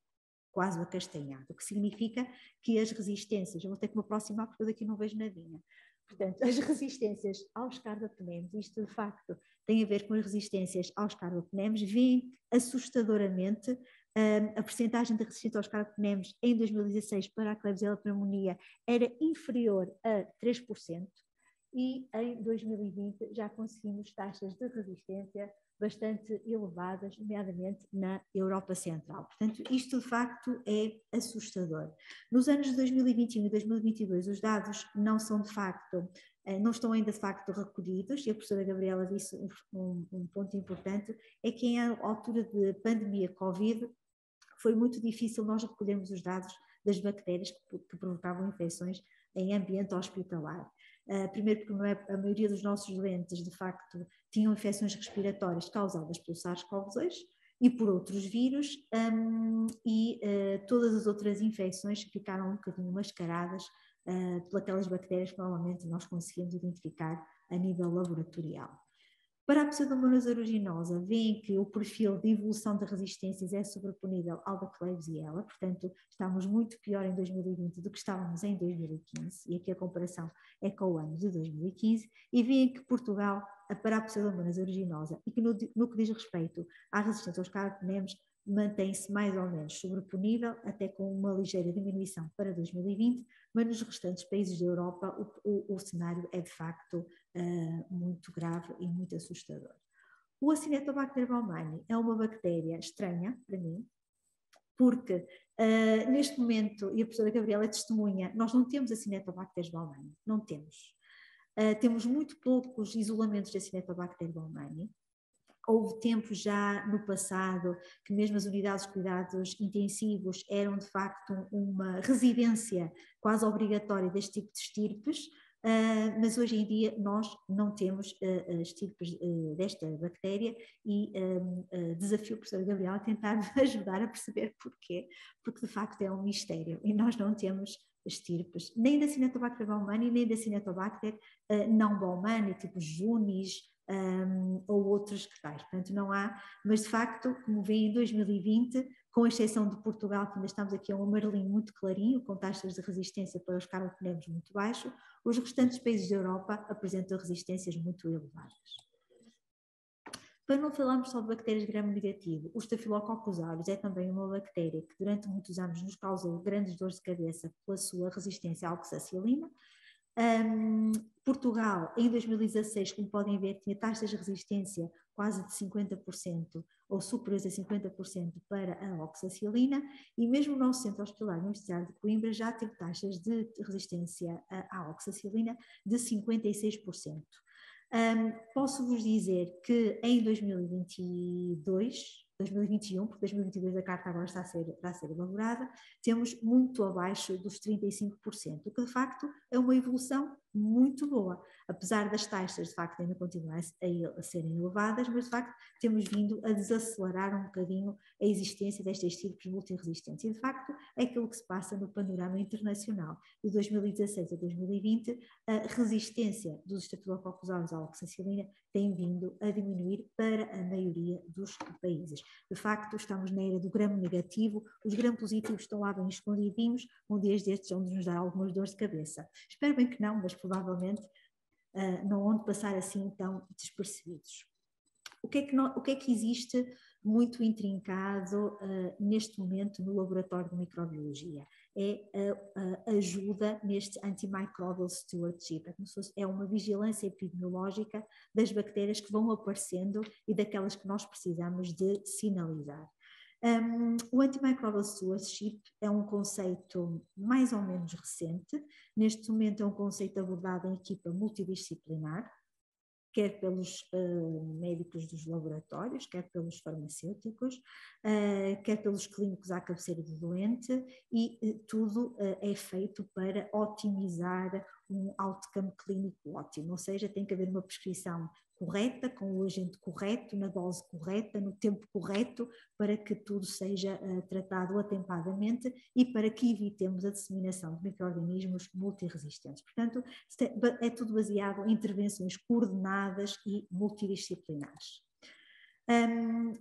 quase acastanhado, o que significa que as resistências, eu vou ter que me aproximar porque eu daqui não vejo nadinha, portanto, as resistências aos carbapenems, isto de facto tem a ver com as resistências aos carbapenems, vêm assustadoramente. A percentagem de resistência aos carbapenems em 2016 para a Klebsiella pneumoniae era inferior a 3%, e em 2020 já conseguimos taxas de resistência bastante elevadas, nomeadamente na Europa Central. Portanto, isto de facto é assustador. Nos anos de 2021 e 2022, os dados não são de facto, não estão ainda de facto recolhidos, e a professora Gabriela disse um ponto importante, é que em altura de pandemia Covid foi muito difícil nós recolhermos os dados das bactérias que provocavam infecções em ambiente hospitalar. Primeiro porque a maioria dos nossos doentes, de facto, tinham infecções respiratórias causadas pelo SARS-CoV-2 e por outros vírus, todas as outras infecções ficaram um bocadinho mascaradas por aquelas bactérias que normalmente nós conseguimos identificar a nível laboratorial. Para a Pseudomonas aeruginosa, veem que o perfil de evolução de resistências é sobreponível ao da Klebsiella, portanto, estamos muito pior em 2020 do que estávamos em 2015, e aqui a comparação é com o ano de 2015, e veem que Portugal, para a Pseudomonas aeruginosa, e que no que diz respeito à resistência aos carbapenems, mantém-se mais ou menos sobreponível, até com uma ligeira diminuição para 2020, mas nos restantes países da Europa o cenário é de facto muito grave e muito assustador. O Acinetobacter baumannii é uma bactéria estranha para mim, porque neste momento, e a professora Gabriela é testemunha, nós não temos Acinetobacter baumannii, não temos. Temos muito poucos isolamentos de Acinetobacter baumannii. Houve tempo já no passado que mesmo as unidades de cuidados intensivos eram de facto uma residência quase obrigatória deste tipo de estirpes, mas hoje em dia nós não temos estirpes desta bactéria e desafio a professora Gabriela a tentar ajudar a perceber porquê, porque de facto é um mistério e nós não temos estirpes, nem da Acinetobacter baumannii, nem da Acinetobacter não baumannii, tipo Junis, ou outros que tais, portanto não há, mas de facto, como vem em 2020, com exceção de Portugal, que ainda estamos aqui a um amarelinho muito clarinho, com taxas de resistência para os carbapenems muito baixo, os restantes países da Europa apresentam resistências muito elevadas. Para não falarmos só de bactérias gram-negativo, o Staphylococcus aureus é também uma bactéria que durante muitos anos nos causou grandes dores de cabeça pela sua resistência à oxacilina. Portugal, em 2016, como podem ver, tinha taxas de resistência quase de 50% ou superiores a 50% para a oxacilina, e mesmo o nosso centro hospitalar universitário de Coimbra já teve taxas de resistência à oxacilina de 56%. Posso-vos dizer que em 2021, porque 2022 a carta agora está a ser elaborada, temos muito abaixo dos 35%, o que de facto é uma evolução muito boa, apesar das taxas de facto ainda continuarem a serem elevadas, mas de facto temos vindo a desacelerar um bocadinho a existência destes tipos multiresistentes. E de facto é aquilo que se passa no panorama internacional. De 2016 a 2020, a resistência dos estafilococcus aureus à oxacilina tem vindo a diminuir para a maioria dos países. De facto, estamos na era do gram negativo, os gram positivos estão lá bem escondidinhos, um dia destes vão nos dar algumas dores de cabeça. Espero bem que não, mas provavelmente não vão passar assim tão despercebidos. O que é que existe muito intrincado neste momento no laboratório de microbiologia? É a ajuda neste antimicrobial stewardship, é uma vigilância epidemiológica das bactérias que vão aparecendo e daquelas que nós precisamos de sinalizar. O antimicrobial stewardship é um conceito mais ou menos recente. Neste momento é um conceito abordado em equipa multidisciplinar, quer pelos médicos dos laboratórios, quer pelos farmacêuticos, quer pelos clínicos à cabeceira do doente, e tudo é feito para otimizar um outcome clínico ótimo, ou seja, tem que haver uma prescrição correta, com o agente correto, na dose correta, no tempo correto, para que tudo seja tratado atempadamente e para que evitemos a disseminação de micro-organismos multiresistentes. Portanto, é tudo baseado em intervenções coordenadas e multidisciplinares.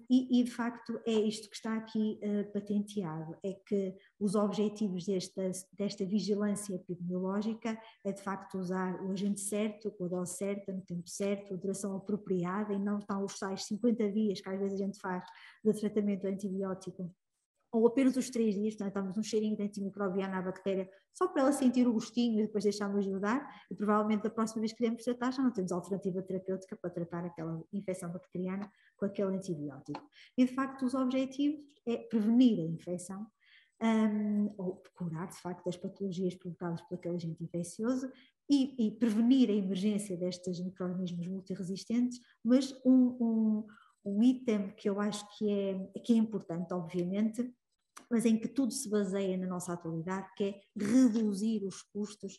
E de facto é isto que está aqui patenteado, é que os objetivos desta vigilância epidemiológica é de facto usar o agente certo, com a dose certa, no tempo certo, a duração apropriada, e não estão os tais 50 dias que às vezes a gente faz de tratamento antibiótico, ou apenas os 3 dias, portanto estamos um cheirinho de antimicrobiano à bactéria só para ela sentir o gostinho e depois deixarmos de ajudar, e provavelmente da próxima vez que queremos tratar já não temos alternativa terapêutica para tratar aquela infecção bacteriana com aquele antibiótico. E de facto os objetivos é prevenir a infecção, ou curar de facto as patologias provocadas por aquele agente infeccioso e prevenir a emergência destes micro-organismos multiresistentes, mas um item que eu acho que é importante, obviamente, mas em que tudo se baseia na nossa atualidade, que é reduzir os custos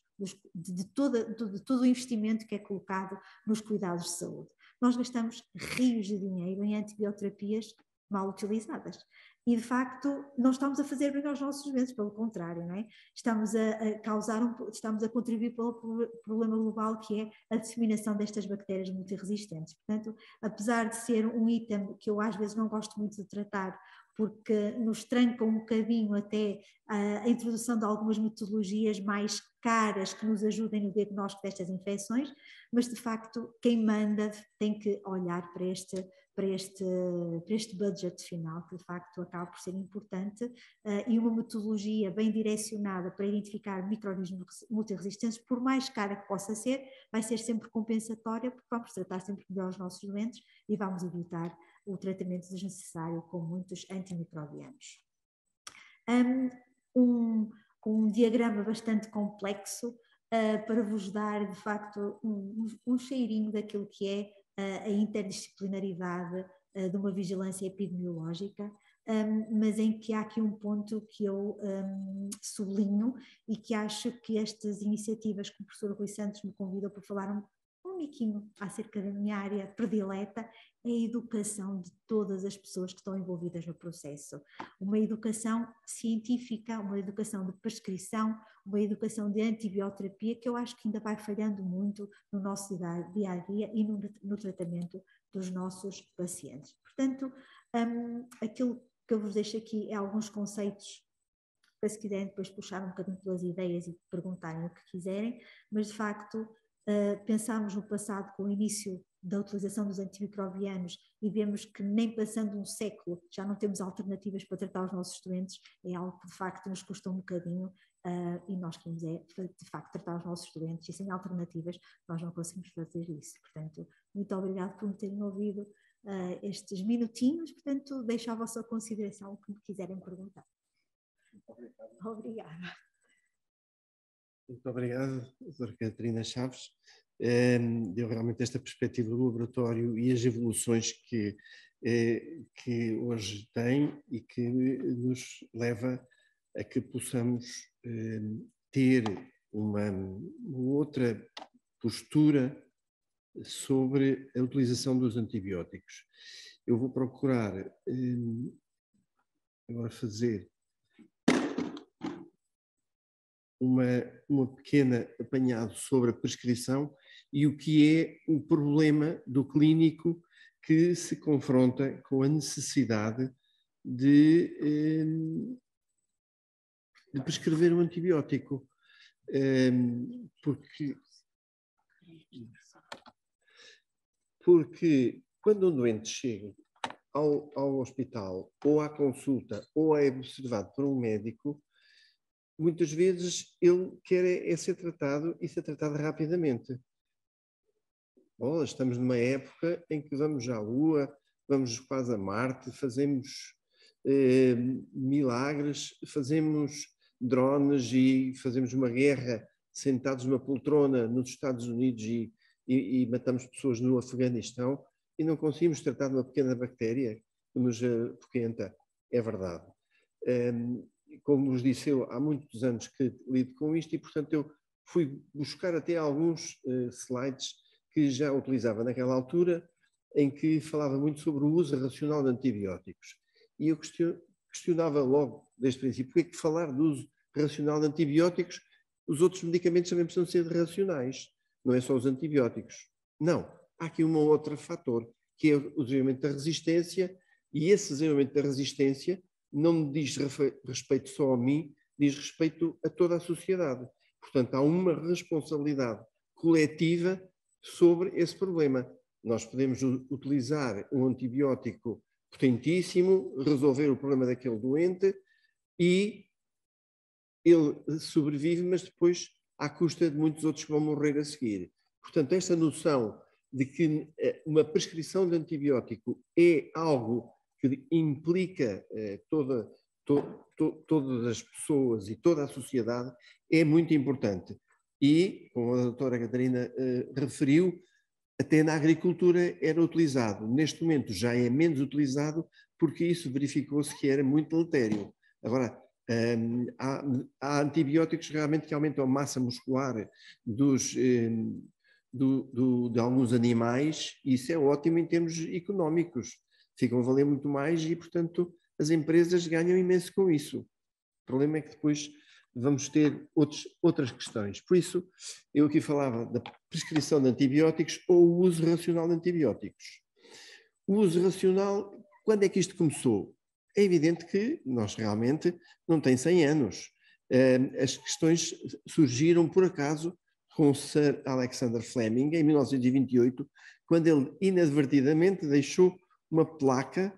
de todo o investimento que é colocado nos cuidados de saúde. Nós gastamos rios de dinheiro em antibioterapias mal utilizadas. E, de facto, não estamos a fazer bem aos nossos doentes, pelo contrário, não é? Estamos a contribuir para o problema global, que é a disseminação destas bactérias multiresistentes. Portanto, apesar de ser um item que eu às vezes não gosto muito de tratar, porque nos tranca um bocadinho até a introdução de algumas metodologias mais caras que nos ajudem no diagnóstico destas infecções, mas de facto quem manda tem que olhar para este budget final, que de facto acaba por ser importante, e uma metodologia bem direcionada para identificar micro-organismos multiresistentes, por mais cara que possa ser, vai ser sempre compensatória, porque vamos tratar sempre melhor os nossos doentes e vamos evitar o tratamento desnecessário com muitos antimicrobianos. Um diagrama bastante complexo para vos dar, de facto, um cheirinho daquilo que é a interdisciplinaridade de uma vigilância epidemiológica, mas em que há aqui um ponto que eu sublinho e que acho que estas iniciativas que o professor Rui Santos me convidou para falar um miquinho acerca da minha área predileta, é a educação de todas as pessoas que estão envolvidas no processo. Uma educação científica, uma educação de prescrição, uma educação de antibioterapia, que eu acho que ainda vai falhando muito no nosso dia a dia e no tratamento dos nossos pacientes. Portanto, aquilo que eu vos deixo aqui é alguns conceitos, para se quiserem depois puxar um bocadinho pelas ideias e perguntarem o que quiserem, mas de facto pensámos no passado com o início da utilização dos antimicrobianos e vemos que nem passando um século já não temos alternativas para tratar os nossos doentes, é algo que de facto nos custa um bocadinho e nós queremos de facto tratar os nossos doentes e sem alternativas nós não conseguimos fazer isso. Portanto, muito obrigado por me terem ouvido estes minutinhos, portanto deixo à vossa consideração o que me quiserem perguntar. Obrigada. Muito obrigado, doutora Catarina Chaves. Deu realmente esta perspectiva do laboratório e as evoluções que hoje tem e que nos leva a que possamos ter uma outra postura sobre a utilização dos antibióticos. Eu vou procurar agora fazer uma pequena apanhado sobre a prescrição e o que é o problema do clínico que se confronta com a necessidade de prescrever um antibiótico. Porque quando um doente chega ao hospital, ou à consulta, ou é observado por um médico, muitas vezes ele quer ser tratado e ser tratado rapidamente. Bom, estamos numa época em que vamos à Lua, vamos quase a Marte, fazemos milagres, fazemos drones e fazemos uma guerra sentados numa poltrona nos Estados Unidos e matamos pessoas no Afeganistão e não conseguimos tratar de uma pequena bactéria que nos apoquenta. É verdade. Como vos disse, eu há muitos anos que lido com isto e, portanto, eu fui buscar até alguns slides que já utilizava naquela altura, em que falava muito sobre o uso racional de antibióticos. E eu questionava logo, desde o princípio, porque é que falar do uso racional de antibióticos, os outros medicamentos também precisam ser racionais, não é só os antibióticos. Não, há aqui um outro fator, que é o desenvolvimento da resistência, e esse desenvolvimento da resistência não me diz respeito só a mim, diz respeito a toda a sociedade. Portanto, há uma responsabilidade coletiva sobre esse problema. Nós podemos utilizar um antibiótico potentíssimo, resolver o problema daquele doente e ele sobrevive, mas depois à custa de muitos outros que vão morrer a seguir. Portanto, esta noção de que uma prescrição de antibiótico é algo que implica todas as pessoas e toda a sociedade é muito importante. E, como a doutora Catarina referiu, até na agricultura era utilizado. Neste momento já é menos utilizado porque isso verificou-se que era muito deletério. Agora, há antibióticos realmente que aumentam a massa muscular de alguns animais e isso é ótimo em termos económicos. Ficam a valer muito mais e, portanto, as empresas ganham imenso com isso. O problema é que depois vamos ter outras questões. Por isso, eu aqui falava da prescrição de antibióticos ou o uso racional de antibióticos. O uso racional, quando é que isto começou? É evidente que nós realmente não tem 100 anos. As questões surgiram, por acaso, com Sir Alexander Fleming, em 1928, quando ele inadvertidamente deixou uma placa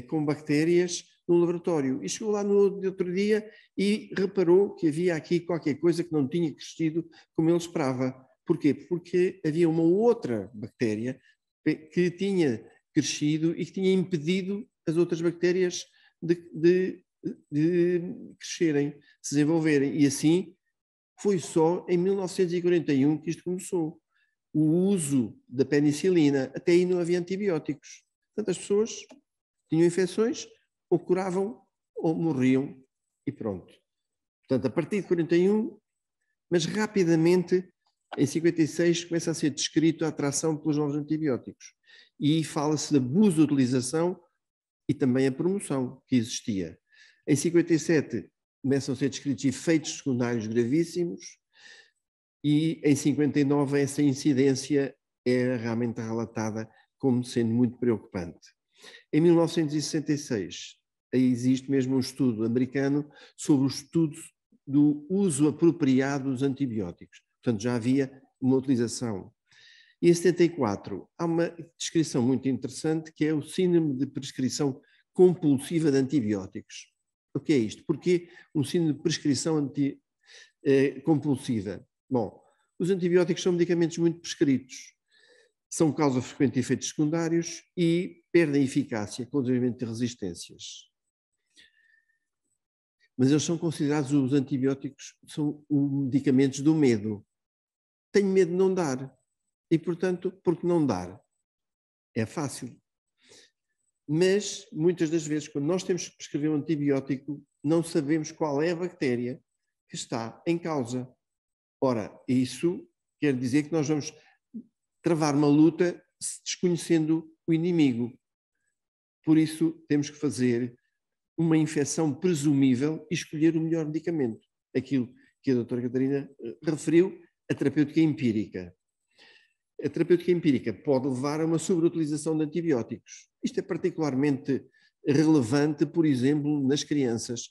com bactérias no laboratório. E chegou lá no outro dia e reparou que havia aqui qualquer coisa que não tinha crescido como ele esperava. Porquê? Porque havia uma outra bactéria que tinha crescido e que tinha impedido as outras bactérias de crescerem, de se desenvolverem. E assim foi só em 1941 que isto começou. O uso da penicilina, até aí não havia antibióticos. Portanto, as pessoas tinham infecções, ou curavam, ou morriam, e pronto. Portanto, a partir de 41, mas rapidamente, em 56, começa a ser descrito a atração pelos novos antibióticos. E fala-se da abuso de utilização e também a promoção que existia. Em 57, começam a ser descritos efeitos secundários gravíssimos e em 59 essa incidência é realmente relatada como sendo muito preocupante. Em 1966, existe mesmo um estudo americano sobre o estudo do uso apropriado dos antibióticos. Portanto, já havia uma utilização. E em 74, há uma descrição muito interessante que é o síndrome de prescrição compulsiva de antibióticos. O que é isto? Porquê um síndrome de prescrição compulsiva? Bom, os antibióticos são medicamentos muito prescritos. São causa frequente de efeitos secundários e perdem eficácia com o desenvolvimento de resistências. Mas eles são considerados, os antibióticos, são medicamentos do medo. Tenho medo de não dar. E, portanto, porque não dar? É fácil. Mas, muitas das vezes, quando nós temos que prescrever um antibiótico, não sabemos qual é a bactéria que está em causa. Ora, isso quer dizer que nós vamos travar uma luta desconhecendo o inimigo. Por isso, temos que fazer uma infecção presumível e escolher o melhor medicamento. Aquilo que a doutora Catarina referiu, a terapêutica empírica. A terapêutica empírica pode levar a uma sobreutilização de antibióticos. Isto é particularmente relevante, por exemplo, nas crianças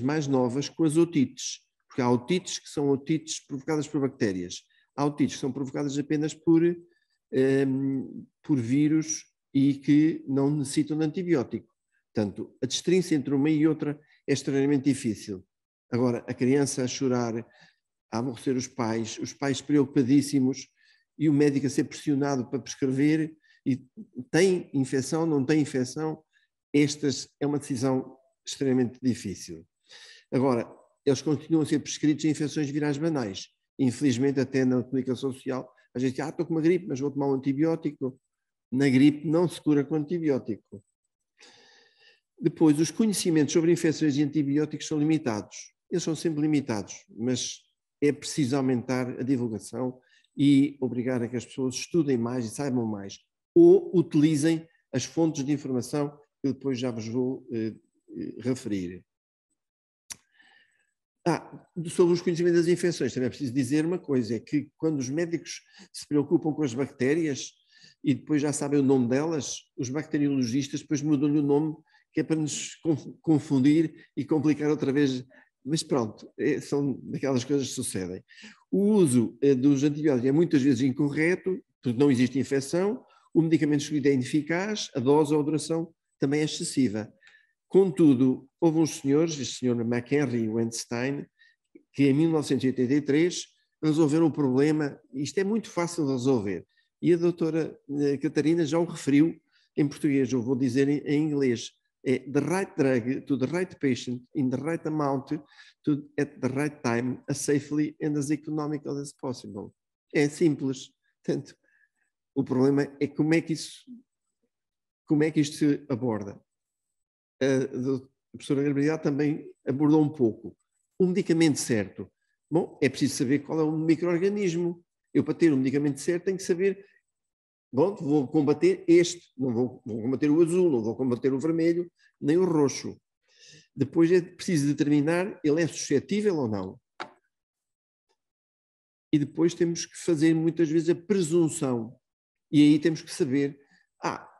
mais novas com as otites, porque há otites que são otites provocadas por bactérias, há otites que são provocadas apenas por vírus e que não necessitam de antibiótico. Portanto, a destrinça entre uma e outra é extremamente difícil. Agora, a criança a chorar, a aborrecer os pais preocupadíssimos e o médico a ser pressionado para prescrever e tem infecção, não tem infecção, estas é uma decisão extremamente difícil. Agora, eles continuam a ser prescritos em infecções virais banais. Infelizmente, até na comunicação social, a gente diz, estou com uma gripe, mas vou tomar um antibiótico. Na gripe não se cura com antibiótico. Depois, os conhecimentos sobre infecções e antibióticos são limitados. Eles são sempre limitados, mas é preciso aumentar a divulgação e obrigar a que as pessoas estudem mais e saibam mais. Ou utilizem as fontes de informação que depois já vos vou referir. Sobre os conhecimentos das infecções, também é preciso dizer uma coisa, é que quando os médicos se preocupam com as bactérias e depois já sabem o nome delas, os bacteriologistas depois mudam-lhe o nome, que é para nos confundir e complicar outra vez. Mas pronto, são daquelas coisas que sucedem. O uso dos antibióticos é muitas vezes incorreto, porque não existe infecção, o medicamento escolhido é ineficaz, a dose ou a duração também é excessiva. Contudo, houve uns senhores, este senhor McHenry e Weinstein, que em 1983 resolveram o problema, isto é muito fácil de resolver, e a doutora Catarina já o referiu em português, eu vou dizer em inglês, é the right drug to the right patient in the right amount at the right time as safely and as economical as possible. É simples. Portanto, o problema é como é que isto se aborda. A professora Gabriela também abordou um pouco. O medicamento certo. Bom, é preciso saber qual é o micro-organismo. Eu, para ter o medicamento certo, tenho que saber, bom, vou combater este, não vou combater o azul, não vou combater o vermelho, nem o roxo. Depois é preciso determinar ele é suscetível ou não. E depois temos que fazer muitas vezes a presunção. E aí temos que saber,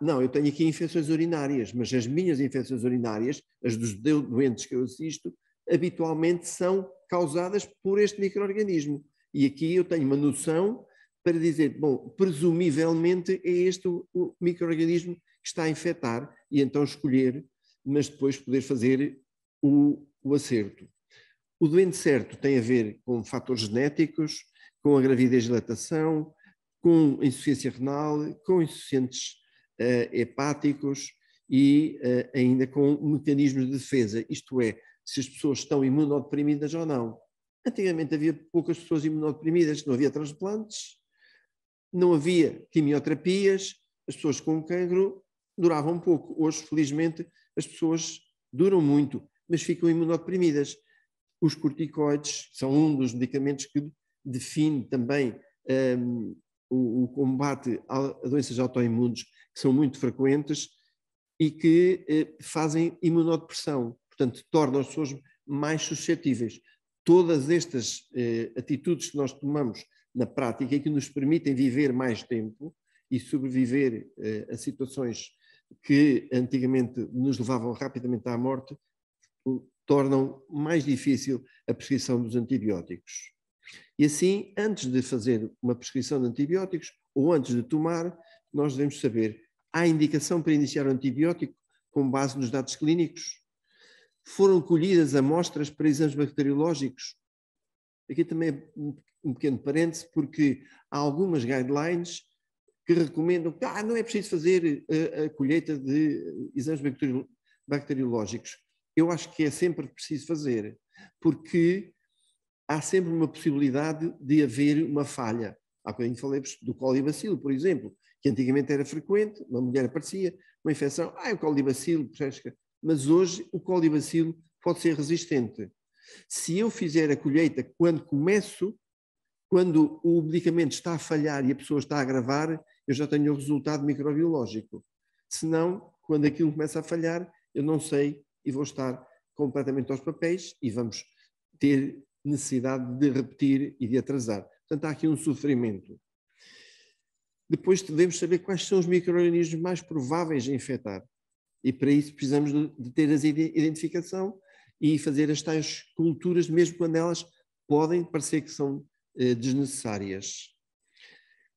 não, eu tenho aqui infecções urinárias, mas as minhas infecções urinárias, as dos doentes que eu assisto, habitualmente são causadas por este micro-organismo. E aqui eu tenho uma noção para dizer, bom, presumivelmente é este o micro-organismo que está a infectar, e então escolher, mas depois poder fazer o acerto. O doente certo tem a ver com fatores genéticos, com a gravidez e lactação, com insuficiência renal, com insuficientes hepáticos e ainda com mecanismos de defesa, isto é, se as pessoas estão imunodeprimidas ou não. Antigamente havia poucas pessoas imunodeprimidas, não havia transplantes, não havia quimioterapias, as pessoas com cancro duravam pouco. Hoje, felizmente, as pessoas duram muito, mas ficam imunodeprimidas. Os corticoides são um dos medicamentos que define também o combate a doenças autoimunes, que são muito frequentes e que fazem imunodepressão, portanto, tornam as pessoas mais suscetíveis. Todas estas atitudes que nós tomamos na prática e que nos permitem viver mais tempo e sobreviver a situações que antigamente nos levavam rapidamente à morte, tornam mais difícil a prescrição dos antibióticos. E assim, antes de fazer uma prescrição de antibióticos ou antes de tomar, nós devemos saber, há indicação para iniciar o antibiótico com base nos dados clínicos? Foram colhidas amostras para exames bacteriológicos? Aqui também é um pequeno parêntese, porque há algumas guidelines que recomendam que não é preciso fazer a colheita de exames bacteriológicos. Eu acho que é sempre preciso fazer, porque há sempre uma possibilidade de haver uma falha. Há bocadinho falei-vos do colibacilo, por exemplo, que antigamente era frequente, uma mulher aparecia, uma infecção, o colibacilo, mas hoje o colibacilo pode ser resistente. Se eu fizer a colheita quando o medicamento está a falhar e a pessoa está a agravar, eu já tenho o resultado microbiológico. Se não, quando aquilo começa a falhar, eu não sei e vou estar completamente aos papéis e vamos ter necessidade de repetir e de atrasar. Portanto, há aqui um sofrimento. Depois devemos saber quais são os micro-organismos mais prováveis a infectar. E para isso precisamos de ter a identificação e fazer as tais culturas, mesmo quando elas podem parecer que são desnecessárias.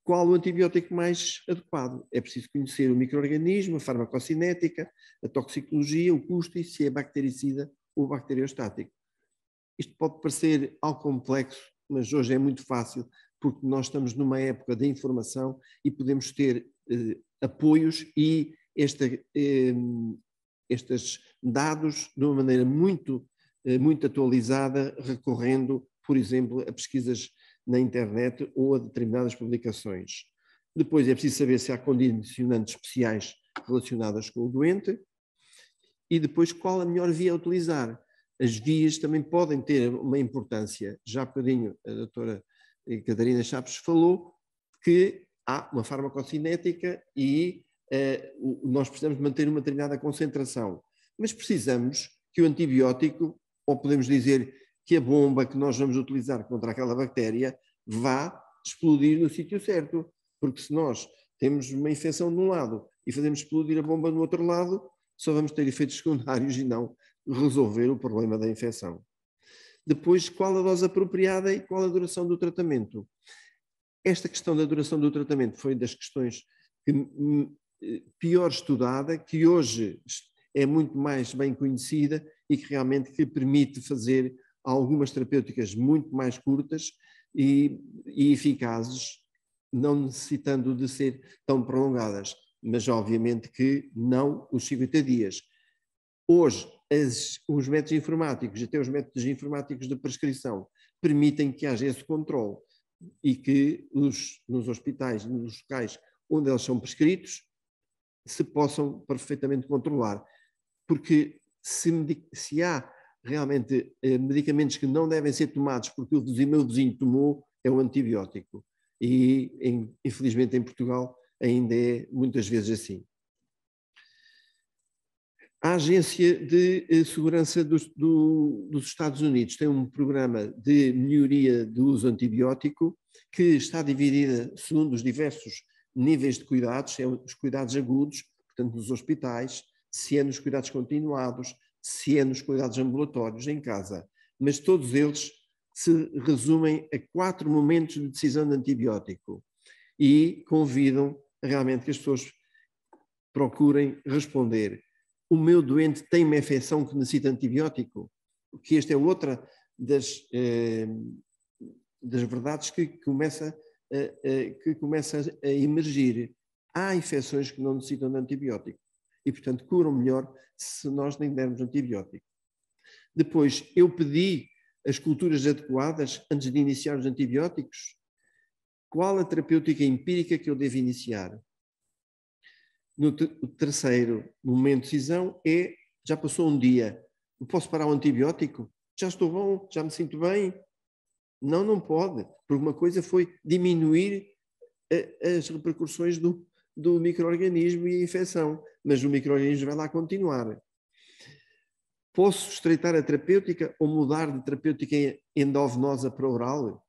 Qual o antibiótico mais adequado? É preciso conhecer o micro-organismo, a farmacocinética, a toxicologia, o custo e se é bactericida ou bacteriostático. Isto pode parecer algo complexo, mas hoje é muito fácil, porque nós estamos numa época de informação e podemos ter apoios e estes dados de uma maneira muito atualizada, recorrendo, por exemplo, a pesquisas na internet ou a determinadas publicações. Depois é preciso saber se há condicionantes especiais relacionadas com o doente e depois qual a melhor via a utilizar. As vias também podem ter uma importância. Já há bocadinho a doutora Catarina Chaves falou que há uma farmacocinética e nós precisamos manter uma determinada concentração. Mas precisamos que o antibiótico, ou podemos dizer que a bomba que nós vamos utilizar contra aquela bactéria vá explodir no sítio certo. Porque se nós temos uma infecção de um lado e fazemos explodir a bomba no outro lado, só vamos ter efeitos secundários e não resolver o problema da infecção. Depois, qual a dose apropriada e qual a duração do tratamento? Esta questão da duração do tratamento foi das questões pior estudada, que hoje é muito mais bem conhecida e que realmente permite fazer algumas terapêuticas muito mais curtas e eficazes, não necessitando de ser tão prolongadas, mas obviamente que não os 50 dias. Hoje, os métodos informáticos, até os métodos informáticos de prescrição, permitem que haja esse controle e que nos hospitais, nos locais onde eles são prescritos, se possam perfeitamente controlar. Porque se há realmente medicamentos que não devem ser tomados porque o meu vizinho tomou, é o antibiótico. E, infelizmente, em Portugal ainda é muitas vezes assim. A Agência de Segurança dos Estados Unidos tem um programa de melhoria do uso antibiótico que está dividida segundo os diversos níveis de cuidados, os cuidados agudos, portanto, nos hospitais, se é nos cuidados continuados, se é nos cuidados ambulatórios, em casa. Mas todos eles se resumem a 4 momentos de decisão de antibiótico e convidam realmente que as pessoas procurem responder. O meu doente tem uma infecção que necessita de antibiótico? Porque esta é outra das verdades que começa a emergir. Há infecções que não necessitam de antibiótico e, portanto, curam melhor se nós nem dermos antibiótico. Depois, eu pedi as culturas adequadas antes de iniciar os antibióticos? Qual a terapêutica empírica que eu devo iniciar? O terceiro momento de decisão é, já passou um dia, eu posso parar o antibiótico? Já estou bom? Já me sinto bem? Não, não pode, porque uma coisa foi diminuir as repercussões do micro-organismo e a infecção, mas o micro-organismo vai lá continuar. Posso estreitar a terapêutica ou mudar de terapêutica endovenosa para oral?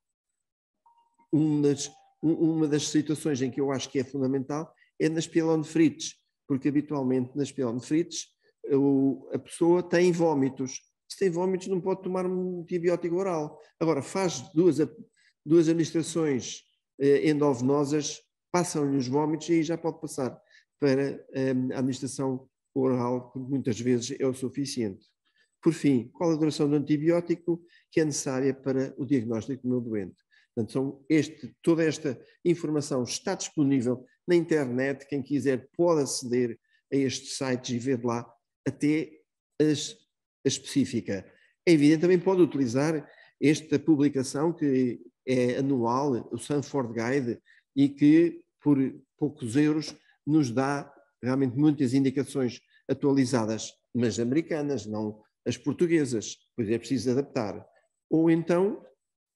Uma das situações em que eu acho que é fundamental é nas pielonefrites, porque habitualmente nas pielonefrites a pessoa tem vômitos. Se tem vômitos não pode tomar um antibiótico oral. Agora, faz duas administrações endovenosas, passam-lhe os vômitos e aí já pode passar para a administração oral, que muitas vezes é o suficiente. Por fim, qual a duração do antibiótico que é necessária para o diagnóstico do meu doente? Portanto, toda esta informação está disponível na internet. Quem quiser pode aceder a estes sites e ver lá até a específica. É evidente, também pode utilizar esta publicação que é anual, o Sanford Guide, e que por poucos euros nos dá realmente muitas indicações atualizadas, mas americanas, não as portuguesas, pois é preciso adaptar. Ou então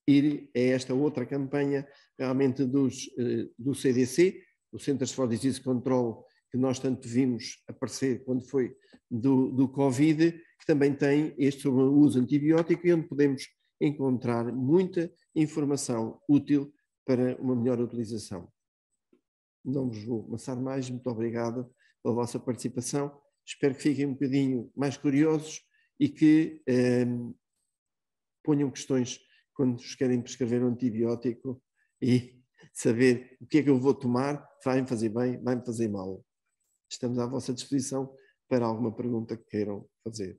ir a esta outra campanha realmente do CDC, o Centers for Disease Control, que nós tanto vimos aparecer quando foi do Covid, que também tem este sobre o uso antibiótico e onde podemos encontrar muita informação útil para uma melhor utilização. Não vos vou amassar mais, muito obrigado pela vossa participação. Espero que fiquem um bocadinho mais curiosos e que ponham questões quando vos querem prescrever um antibiótico e saber o que é que eu vou tomar, vai-me fazer bem, vai-me fazer mal. Estamos à vossa disposição para alguma pergunta que queiram fazer.